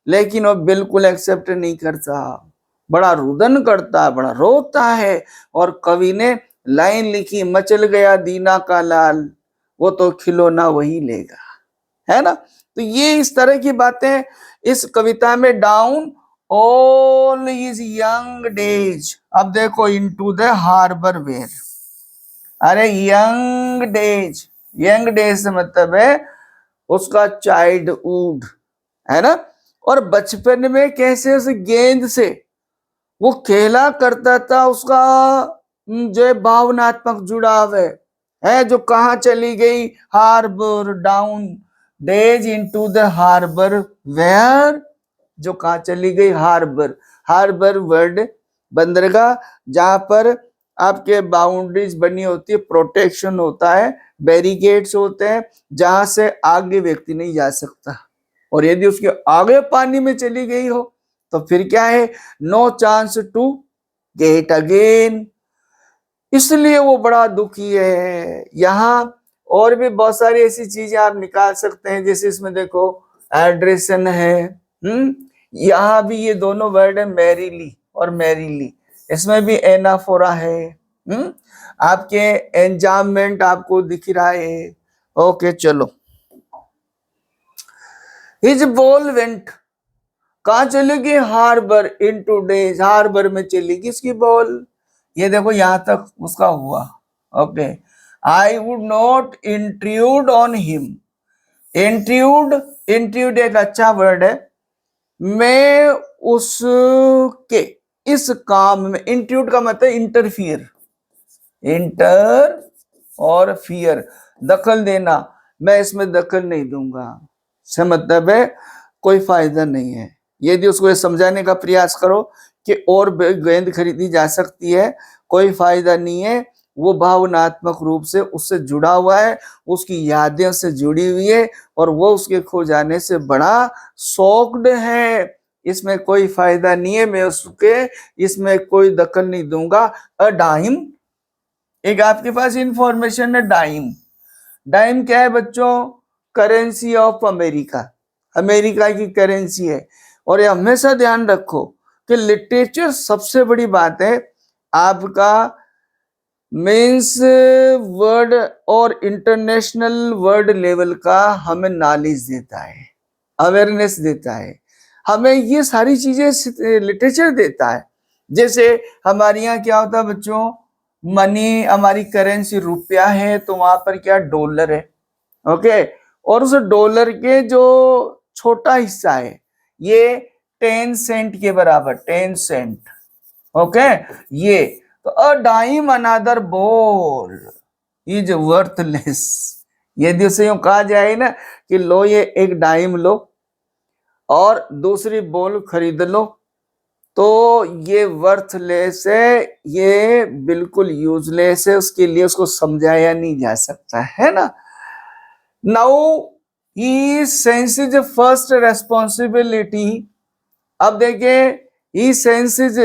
लेकिन वो बिल्कुल एक्सेप्ट नहीं करता, बड़ा रुदन करता है, बड़ा रोता है। और कवि ने लाइन लिखी, मचल गया दीना का लाल, वो तो खिलौना वही लेगा, है ना। तो ये इस तरह की बातें इस कविता में, down all his young days. अब देखो, इनटू द हार्बर वेयर, अरे यंग डेज, यंग डेज से मतलब है उसका चाइल्डहुड, है ना। और बचपन में कैसे उस गेंद से वो खेला करता था, उसका जो है भावनात्मक जुड़ाव है जो कहाँ चली गई, harbour, down days into the harbour where, जो कहाँ चली गई, हार्बर। हार्बर वर्ड बंदरगाह, जहां पर आपके बाउंड्रीज बनी होती है, प्रोटेक्शन होता है, बैरिकेड्स होते हैं, जहां से आगे व्यक्ति नहीं जा सकता। और यदि उसके आगे पानी में चली गई हो तो फिर क्या है, no chance to get again, इसलिए वो बड़ा दुखी है। यहाँ और भी बहुत सारी ऐसी चीजें आप निकाल सकते हैं, जैसे इसमें देखो एड्रेसन है, यहाँ भी ये दोनों वर्ड है, मैरीली और मैरीली, इसमें भी एनाफोरा है, आपके एंजाममेंट आपको दिख रहा है। ओके चलो, हिज बॉल वेंट, कहा चलेगी, हार्बर, इन टू डेज, हार्बर में चलेगी इसकी बॉल। ये देखो यहां तक उसका हुआ। Okay, I would not intrude on him, intrude, intrude एक अच्छा वर्ड है, मैं उसके इस काम में, इंट्रूड का मतलब इंटरफियर, इंटर और फियर, दखल देना, मैं इसमें दखल नहीं दूंगा, से मतलब है कोई फायदा नहीं है। यदि उसको ये समझाने का प्रयास करो कि और गेंद खरीदी जा सकती है, कोई फायदा नहीं है, वो भावनात्मक रूप से उससे जुड़ा हुआ है, उसकी यादें से जुड़ी हुई है, और वो उसके खो जाने से बड़ा शॉक्ड है, इसमें कोई फायदा नहीं है, मैं उसके इसमें कोई दखल नहीं दूंगा। अ डाइम, एक आपके पास इंफॉर्मेशन है, डाइम, डाइम क्या है बच्चों, करेंसी ऑफ अमेरिका, अमेरिका की करेंसी है। और ये हमेशा ध्यान रखो कि लिटरेचर सबसे बड़ी बात है, आपका मीन्स वर्ड और इंटरनेशनल वर्ड लेवल का हमें नॉलेज देता है, अवेयरनेस देता है, हमें ये सारी चीजें लिटरेचर देता है। जैसे हमारे यहाँ क्या होता है बच्चों, मनी, हमारी करेंसी रुपया है, तो वहां पर क्या डॉलर है, ओके, और उस डॉलर के जो छोटा हिस्सा है ये 10 सेंट के बराबर, 10 सेंट, ओके, ये तो a dime another ball is worthless, यदि उसे यूं कहा जाए ना कि लो ये एक डाइम लो और दूसरी बॉल खरीद लो, तो ये वर्थलेस है, ये बिल्कुल यूजलेस है, उसके लिए उसको समझाया नहीं जा सकता, है ना। Now he senses first responsibility, अब देखिए ही सेंसेज,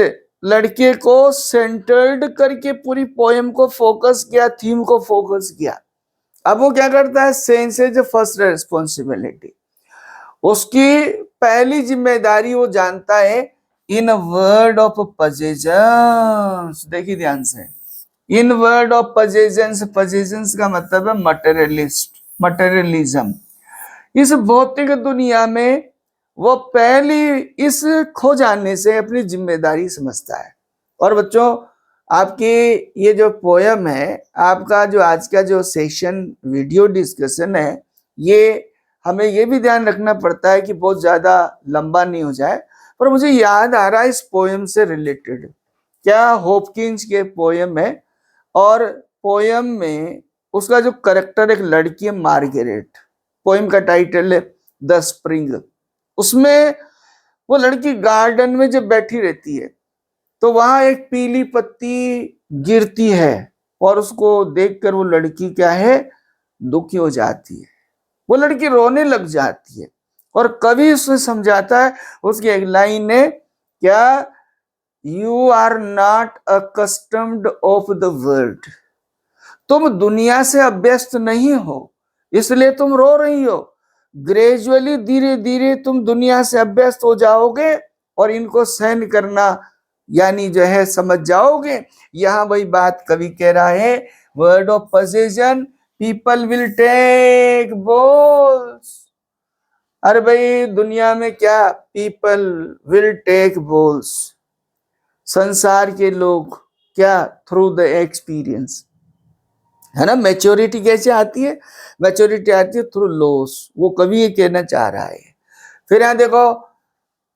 लड़के को सेंटर्ड करके पूरी पोएम को फोकस किया, थीम को फोकस किया। अब वो क्या करता है, सेंसेज फर्स्ट रेस्पॉन्सिबिलिटी, उसकी पहली जिम्मेदारी वो जानता है, इन वर्ड ऑफ पजेशंस, देखिए ध्यान से, इन वर्ड ऑफ पजेशंस, पजेशंस का मतलब है मटेरियलिस्ट, मटेरियलिज्म, इस भौतिक दुनिया में वो पहली इस खो जाने से अपनी जिम्मेदारी समझता है। और बच्चों आपकी ये जो पोयम है, आपका जो आज का जो सेशन वीडियो डिस्कशन है, ये हमें ये भी ध्यान रखना पड़ता है कि बहुत ज्यादा लंबा नहीं हो जाए। पर मुझे याद आ रहा है इस पोयम से रिलेटेड, क्या हॉपकिंस के पोयम है, और पोयम में उसका जो करेक्टर एक लड़की है मार्गरेट, पोयम का टाइटल है द स्प्रिंग, उसमें वो लड़की गार्डन में जब बैठी रहती है तो वहां एक पीली पत्ती गिरती है, और उसको देखकर वो लड़की क्या है, दुखी हो जाती है, वो लड़की रोने लग जाती है, और कवि उससे समझाता है, उसकी एक लाइन है क्या, you are not accustomed of the world, तुम दुनिया से अभ्यस्त नहीं हो इसलिए तुम रो रही हो, ग्रेजुअली धीरे धीरे तुम दुनिया से अभ्यस्त हो जाओगे और इनको सहन करना यानी जो है समझ जाओगे। यहाँ वही बात कवि कह रहा है, word of possession people will take balls. अरे भाई दुनिया में क्या, पीपल विल टेक बोल्स, संसार के लोग क्या, थ्रू द एक्सपीरियंस, है ना। मैच्योरिटी कैसे आती है, मैच्योरिटी आती है थ्रू लॉस, वो कवि ये कहना चाह रहा है। फिर यहाँ देखो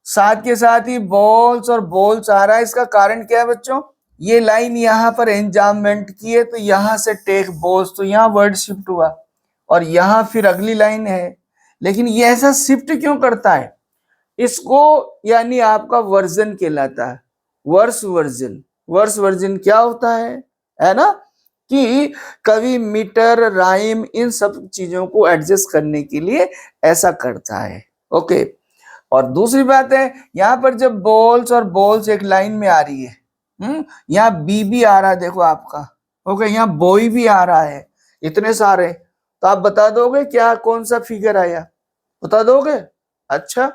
साथ के साथ ही बॉल्स और बॉल्स आ रहा है, इसका कारण क्या है बच्चों, ये लाइन यहाँ पर एंजाममेंट की है तो यहाँ से टेक बॉल्स, तो यहाँ वर्ड शिफ्ट हुआ और यहाँ फिर अगली लाइन है। लेकिन ये ऐसा शिफ्ट क्यों करता है, इसको यानी आपका वर्जन कहलाता है, वर्स वर्जन। वर्स वर्जन क्या होता है ना, कि कवि मीटर राइम इन सब चीजों को एडजस्ट करने के लिए ऐसा करता है। ओके, और दूसरी बात है यहाँ पर जब बॉल्स और बॉल्स एक लाइन में आ रही है, यहाँ बी भी आ रहा है देखो आपका, ओके, यहाँ बॉय भी आ रहा है, इतने सारे, तो आप बता दोगे क्या कौन सा फिगर आया, बता दोगे। अच्छा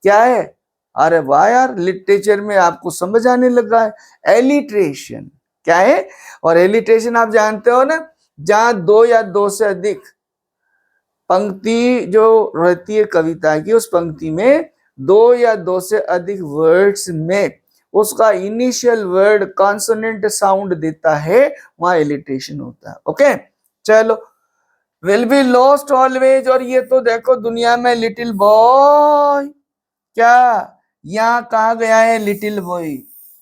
क्या है, अरे वाह यार, लिटरेचर में आपको समझ आने लगा है। एलिट्रेशन क्या है, और एलिट्रेशन आप जानते हो ना, जहां दो या दो से अधिक पंक्ति जो रहती है कविता की, उस पंक्ति में दो या दो से अधिक वर्ड्स में उसका इनिशियल वर्ड कॉन्सोनेंट साउंड देता है, वहां एलिट्रेशन होता है। ओके चलो, विल बी लॉस्ट ऑलवेज, और ये तो देखो दुनिया में लिटिल बॉय, क्या यहाँ कहा गया है लिटिल बॉय,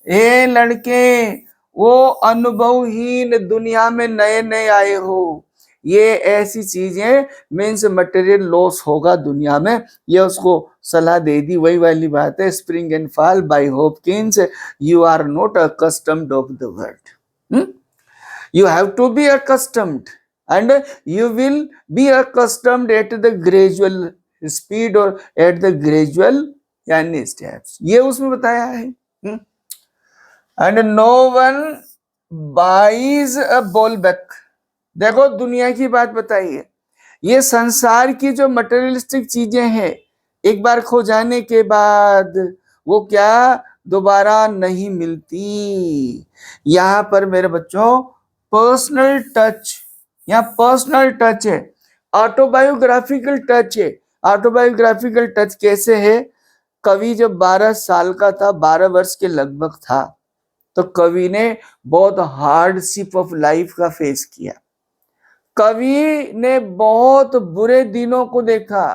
ए लड़के वो अनुभवहीन दुनिया में नए नए आए हो, ये ऐसी चीजें मीन्स मटेरियल लॉस होगा दुनिया में, ये उसको सलाह दे दी। वही वाली बात है, spring and fall by Hopkins, you are not accustomed of the world, you have to be accustomed and you will be accustomed at the gradual speed or at the gradual यानी steps, ये उसमें बताया है। and no one buys a ball back, देखो दुनिया की बात बताई है, ये संसार की जो मटेरियलिस्टिक चीजें हैं एक बार खो जाने के बाद वो क्या दोबारा नहीं मिलती। यहाँ पर मेरे बच्चों पर्सनल टच, यहाँ पर्सनल टच है, ऑटोबायोग्राफिकल टच है। ऑटोबायोग्राफिकल टच कैसे है, कवि जब 12 साल का था, 12 वर्ष के लगभग था, तो कवि ने बहुत हार्डशिप ऑफ लाइफ का फेस किया, कवि ने बहुत बुरे दिनों को देखा,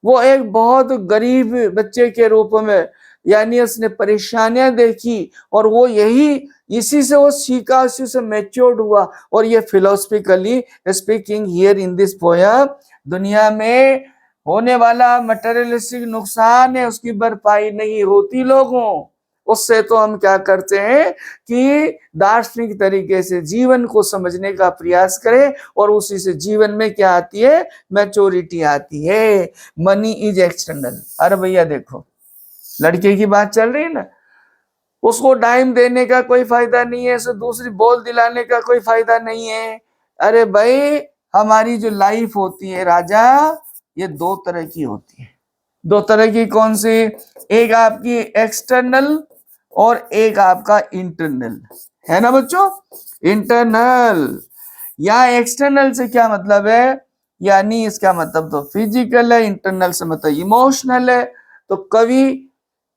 वो एक बहुत गरीब बच्चे के रूप में यानी उसने परेशानियां देखी, और वो यही इसी से वो सीखा, इसी से मैच्योर्ड हुआ। और ये philosophically speaking here in this poem, दुनिया में होने वाला मटेरियलिस्टिक नुकसान है उसकी भरपाई नहीं होती लोगों, उससे तो हम क्या करते हैं कि दार्शनिक तरीके से जीवन को समझने का प्रयास करें, और उसी से जीवन में क्या आती है, मैच्योरिटी आती है। मनी इज एक्सटर्नल, अरे भैया देखो लड़के की बात चल रही है ना, उसको टाइम देने का कोई फायदा नहीं है, उसे दूसरी बॉल दिलाने का कोई फायदा नहीं है। अरे भाई हमारी जो लाइफ होती है राजा, ये दो तरह की होती है। दो तरह की कौन सी, एक आपकी एक्सटर्नल और एक आपका इंटरनल, है ना बच्चों। इंटरनल या एक्सटर्नल से क्या मतलब है, यानी इसका मतलब तो फिजिकल है, इंटरनल से मतलब इमोशनल है। तो कवि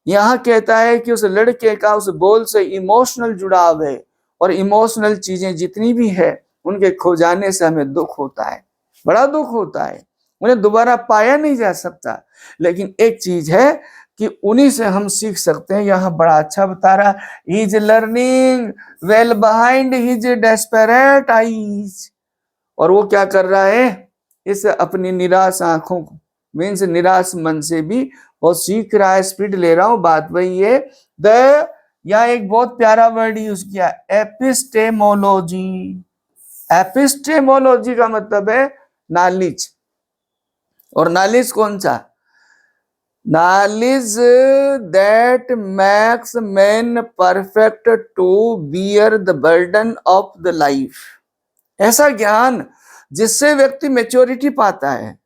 यहाँ कहता है कि उस लड़के का उस बोल से इमोशनल जुड़ाव है, और इमोशनल चीजें जितनी भी है उनके खो जाने से हमें दुख होता है, बड़ा दुख होता है, उन्हें दोबारा पाया नहीं जा सकता। लेकिन एक चीज है कि उन्हीं से हम सीख सकते हैं। यहाँ बड़ा अच्छा बता रहा, is learning well behind his desperate eyes, और वो क्या कर रहा है, इस अपनी निराश आंखों को मीन्स निराश मन से भी वो सीख रहा है। स्पीड ले रहा हूं, बात वही है। द यहाँ एक बहुत प्यारा वर्ड यूज किया, एपिस्टेमोलॉजी। एपिस्टेमोलॉजी का मतलब है नॉलेज, और नॉलेज कौन सा, knowledge that makes man perfect to bear the burden of the life, ऐसा ज्ञान जिससे व्यक्ति मैच्योरिटी पाता है।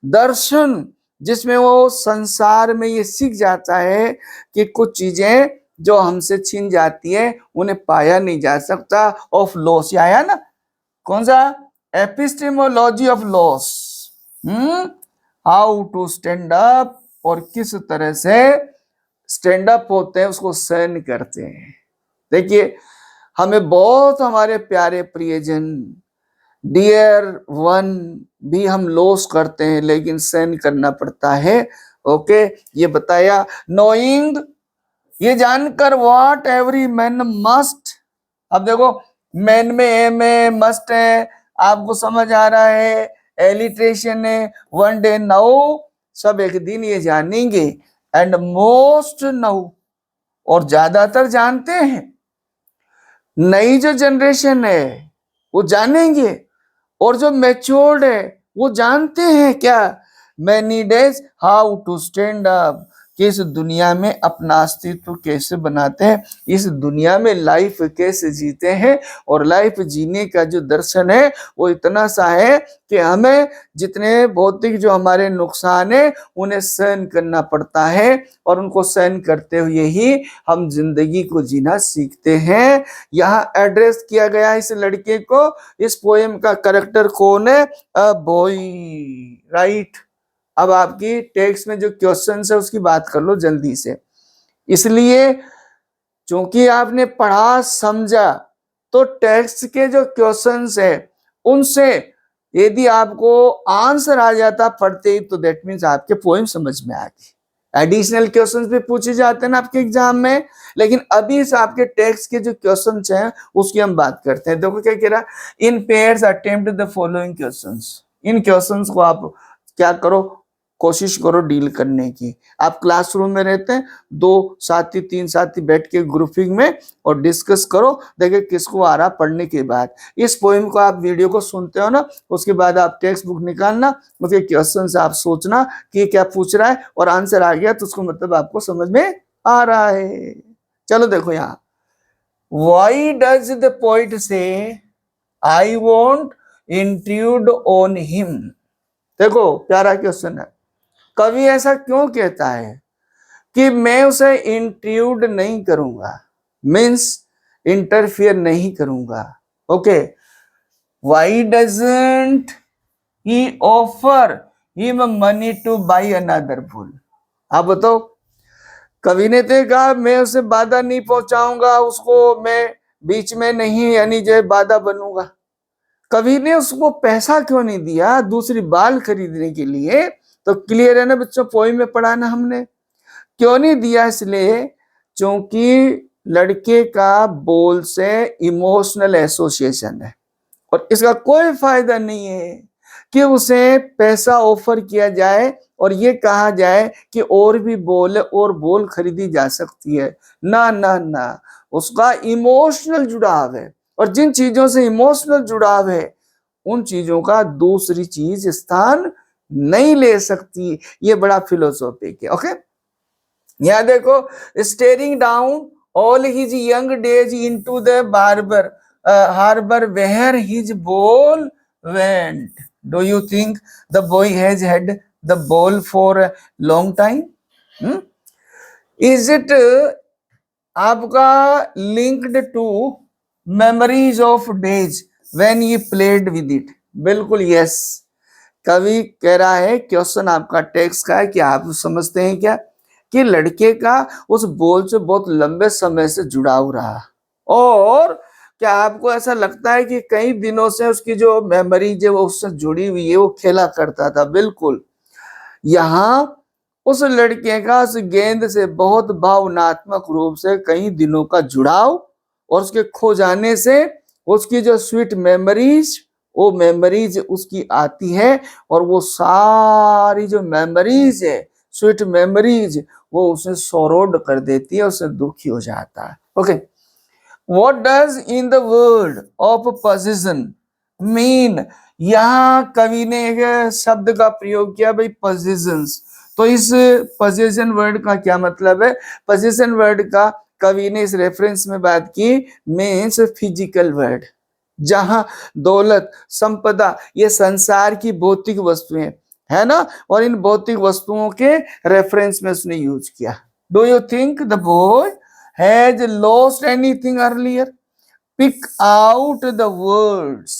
दर्शन जिसमें वो संसार में ये सीख जाता है कि कुछ चीजें जो हमसे छीन जाती है उन्हें पाया नहीं जा सकता। ऑफ लॉस, आया ना, कौन सा, epistemology of loss, how to stand up, और किस तरह से स्टैंड अप होते हैं, उसको सहन करते हैं। देखिए, हमें बहुत हमारे प्यारे प्रियजन, डियर वन भी हम लॉस करते हैं, लेकिन सहन करना पड़ता है। ओके, ये बताया। नोइंग, ये जानकर, व्हाट एवरी मैन मस्ट, अब देखो मैन में एम है, मस्ट है, आपको समझ आ रहा है, एलिट्रेशन है, वन डे नाउ, सब एक दिन ये जानेंगे, एंड मोस्ट नाउ, और ज्यादातर जानते हैं। नई जो जनरेशन है वो जानेंगे, और जो मैच्योर्ड है वो जानते हैं क्या, many days how to stand up, कि इस दुनिया में अपना अस्तित्व कैसे बनाते हैं, इस दुनिया में लाइफ कैसे जीते हैं। और लाइफ जीने का जो दर्शन है वो इतना सा है कि हमें जितने भौतिक जो हमारे नुकसान है उन्हें सहन करना पड़ता है, और उनको सहन करते हुए ही हम जिंदगी को जीना सीखते हैं। यहाँ एड्रेस किया गया है इस लड़के को। इस पोएम का कैरेक्टर कौन है, अ बॉय, राइट। अब आपकी टेक्स्ट में जो क्वेश्चन है उसकी बात कर लो जल्दी से, इसलिए क्योंकि आपने पढ़ा समझा, तो टेक्स्ट के जो क्वेश्चंस है उनसे यदि आपको आंसर आ जाता पढ़ते ही, तो दैट मीन्स आपके पोएम समझ में आ गई। एडिशनल क्वेश्चंस भी पूछे जाते हैं ना आपके एग्जाम में, लेकिन अभी इस आपके टेक्स्ट के जो क्वेश्चंस हैं उसकी हम बात करते हैं। देखो क्या कह रहा, इन pairs attempt the following questions, in questions को आप क्या करो, कोशिश करो डील करने की। आप क्लासरूम में रहते हैं, 2 साथी 3 साथी बैठ के ग्रुपिंग में और डिस्कस करो, देखिए किसको आ रहा पढ़ने के बाद। इस पोएम को आप वीडियो को सुनते हो ना, उसके बाद आप टेक्स्ट बुक निकालना, उसके क्वेश्चन से आप सोचना कि क्या पूछ रहा है, और आंसर आ गया तो उसको मतलब आपको समझ में आ रहा है। चलो देखो यहाँ, वाई डज द पोइट से I want intrude on him. देखो प्यारा क्वेश्चन है, कवि ऐसा क्यों कहता है कि मैं उसे इंट्रूड नहीं करूंगा, मीन्स इंटरफियर नहीं करूंगा। Okay, why doesn't he offer him money two by another bull. आप बताओ, कवि ने तो कहा मैं उसे बाधा नहीं पहुंचाऊंगा, उसको मैं बीच में नहीं यानी जो बाधा बनूंगा। कवि ने उसको पैसा क्यों नहीं दिया दूसरी बाल खरीदने के लिए, तो क्लियर है ना बच्चों, पोइम में पढ़ा ना हमने, क्यों नहीं दिया, इसलिए क्योंकि लड़के का बोल से इमोशनल एसोसिएशन है, और इसका कोई फायदा नहीं है कि उसे पैसा ऑफर किया जाए और ये कहा जाए कि और भी बोल है और बोल खरीदी जा सकती है। ना ना ना, उसका इमोशनल जुड़ाव है, और जिन चीजों से इमोशनल जुड़ाव है उन चीजों का दूसरी चीज स्थान नहीं ले सकती। ये बड़ा फिलोसॉफिक है। ओके, यहाँ देखो, staring down all his young days into the harbour where his ball went, do you think the boy has had the ball for a long time, is it आपका linked to memories of days when you played with it. बिल्कुल yes, कवि कह रहा है, question आपका text का है कि आप समझते हैं क्या कि लड़के का उस बोल से बहुत लंबे समय से जुड़ाव रहा, और क्या आपको ऐसा लगता है कि कई दिनों से उसकी जो मेमोरीज है वो उससे जुड़ी हुई है, वो खेला करता था। बिल्कुल, यहाँ उस लड़के का उस गेंद से बहुत भावनात्मक रूप से कई दिनों का जुड़ाव, और उसके खो जाने से उसकी जो स्वीट मेमोरीज, वो मेमोरीज उसकी आती है, और वो सारी जो मेमोरीज है, स्वीट मेमोरीज, वो उसे सोरोड कर देती है, उसे दुखी हो जाता है। Okay, what does in the word of position mean, यहाँ कवि ने एक शब्द का प्रयोग किया भाई, पोजीशंस। तो इस पोजीशन वर्ड का क्या मतलब है, पोजीशन वर्ड का कवि ने इस रेफरेंस में बात की, मीन्स फिजिकल वर्ड, जहां दौलत संपदा ये संसार की भौतिक वस्तुएं है ना, और इन भौतिक वस्तुओं के रेफरेंस में उसने यूज किया। Do you think the boy has lost anything earlier, pick out the words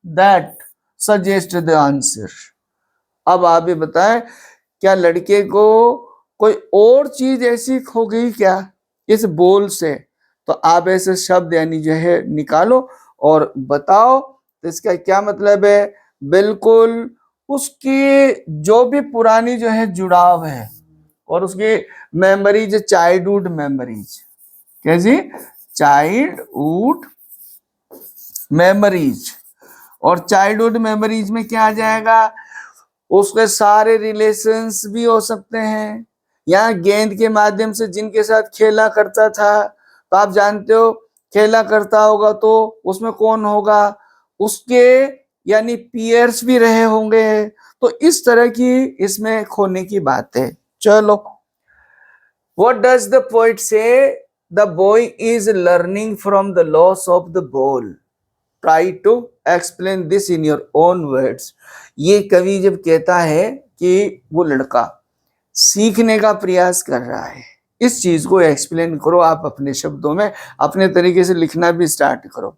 that suggest the answer. अब आप ये बताएं, क्या लड़के को कोई और चीज ऐसी खो गई क्या इस बोल से? तो आप ऐसे शब्द यानी जो है निकालो और बताओ, तो इसका क्या मतलब है? बिल्कुल उसकी जो भी पुरानी जो है जुड़ाव है और उसकी मेमोरीज, चाइल्डहुड मेमोरीज, कैसी चाइल्डहुड मेमोरीज, और चाइल्डहुड मेमोरीज में क्या आ जाएगा? उसके सारे रिलेशंस भी हो सकते हैं, या गेंद के माध्यम से जिनके साथ खेला करता था, तो आप जानते हो खेला करता होगा तो उसमें कौन होगा? उसके यानी पियर्स भी रहे होंगे। तो इस तरह की इसमें खोने की बात है। चलो, what does the poet say? The boy is learning from the loss of the ball, try to explain this in your own words. ये कवि जब कहता है कि वो लड़का सीखने का प्रयास कर रहा है, इस चीज को एक्सप्लेन करो आप अपने शब्दों में, अपने तरीके से लिखना भी स्टार्ट करो।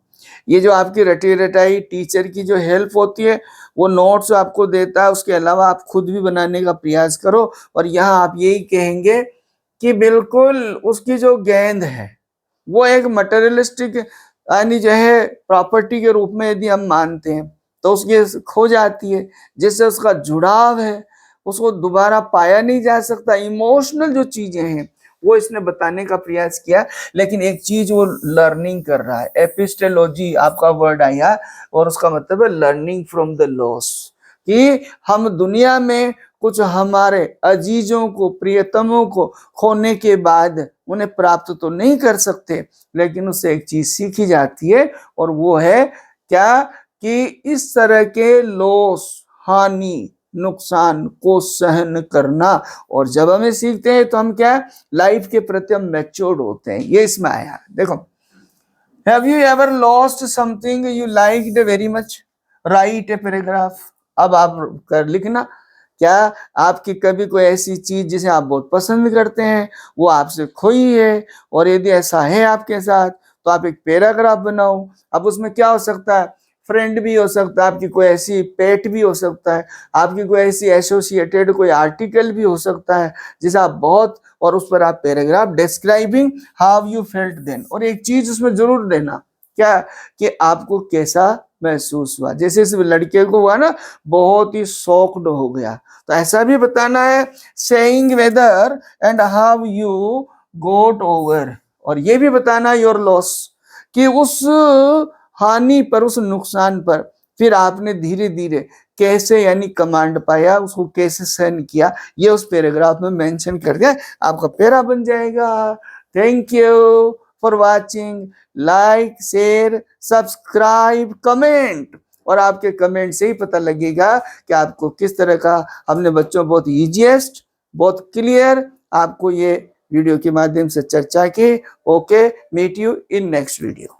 ये जो आपकी रटी रटाई टीचर की जो हेल्प होती है, वो नोट्स आपको देता है, उसके अलावा आप खुद भी बनाने का प्रयास करो। और यहाँ आप यही कहेंगे कि बिल्कुल उसकी जो गेंद है वो एक मटेरियलिस्टिक यानी जो है प्रॉपर्टी के रूप में यदि हम मानते हैं, तो उसकी खो जाती है, जिससे उसका जुड़ाव है उसको दोबारा पाया नहीं जा सकता। इमोशनल जो चीजें हैं वो इसने बताने का प्रयास किया, लेकिन एक चीज वो लर्निंग कर रहा है। एपिस्टेलॉजी आपका वर्ड आया और उसका मतलब है लर्निंग फ्रॉम द लॉस, कि हम दुनिया में कुछ हमारे अजीजों को, प्रियतमों को खोने के बाद उन्हें प्राप्त तो नहीं कर सकते, लेकिन उससे एक चीज सीखी जाती है, और वो है क्या? कि इस तरह के लॉस, हानि, नुकसान को सहन करना। और जब हमें सीखते हैं तो हम क्या, लाइफ के प्रति हम मैच्योर्ड होते हैं। ये इसमें आया। देखो, have you ever lost something you liked very much, right a paragraph. अब आप कर लिखना, क्या आपकी कभी कोई ऐसी चीज जिसे आप बहुत पसंद करते हैं वो आपसे खोई है, और यदि ऐसा है आपके साथ तो आप एक पैराग्राफ बनाओ। अब उसमें क्या हो सकता है? फ्रेंड भी हो सकता है, आपकी कोई ऐसी पेट भी हो सकता है, आपकी कोई ऐसी एसोसिएटेड कोई आर्टिकल भी हो सकता है जिसे आप बहुत, और उस पर आप paragraph describing how you felt then. और एक चीज उसमें जरूर देना, क्या? कि आपको कैसा महसूस हुआ। जैसे इस लड़के को हुआ ना, बहुत ही शॉक्ड हो गया, तो ऐसा भी बताना है, saying whether and how you got over. और ये भी बताना योर लॉस, कि उस हानि पर, उस नुकसान पर फिर आपने धीरे धीरे कैसे यानी कमांड पाया, उसको कैसे सहन किया, ये उस पैराग्राफ में मेंशन कर दिया, आपका पैरा बन जाएगा। Thank you for watching. Like, share, subscribe, comment. और आपके कमेंट से ही पता लगेगा कि आपको किस तरह का हमने बच्चों बहुत इजीएस्ट, बहुत क्लियर आपको ये वीडियो के माध्यम से चर्चा की। Okay, meet you in next video.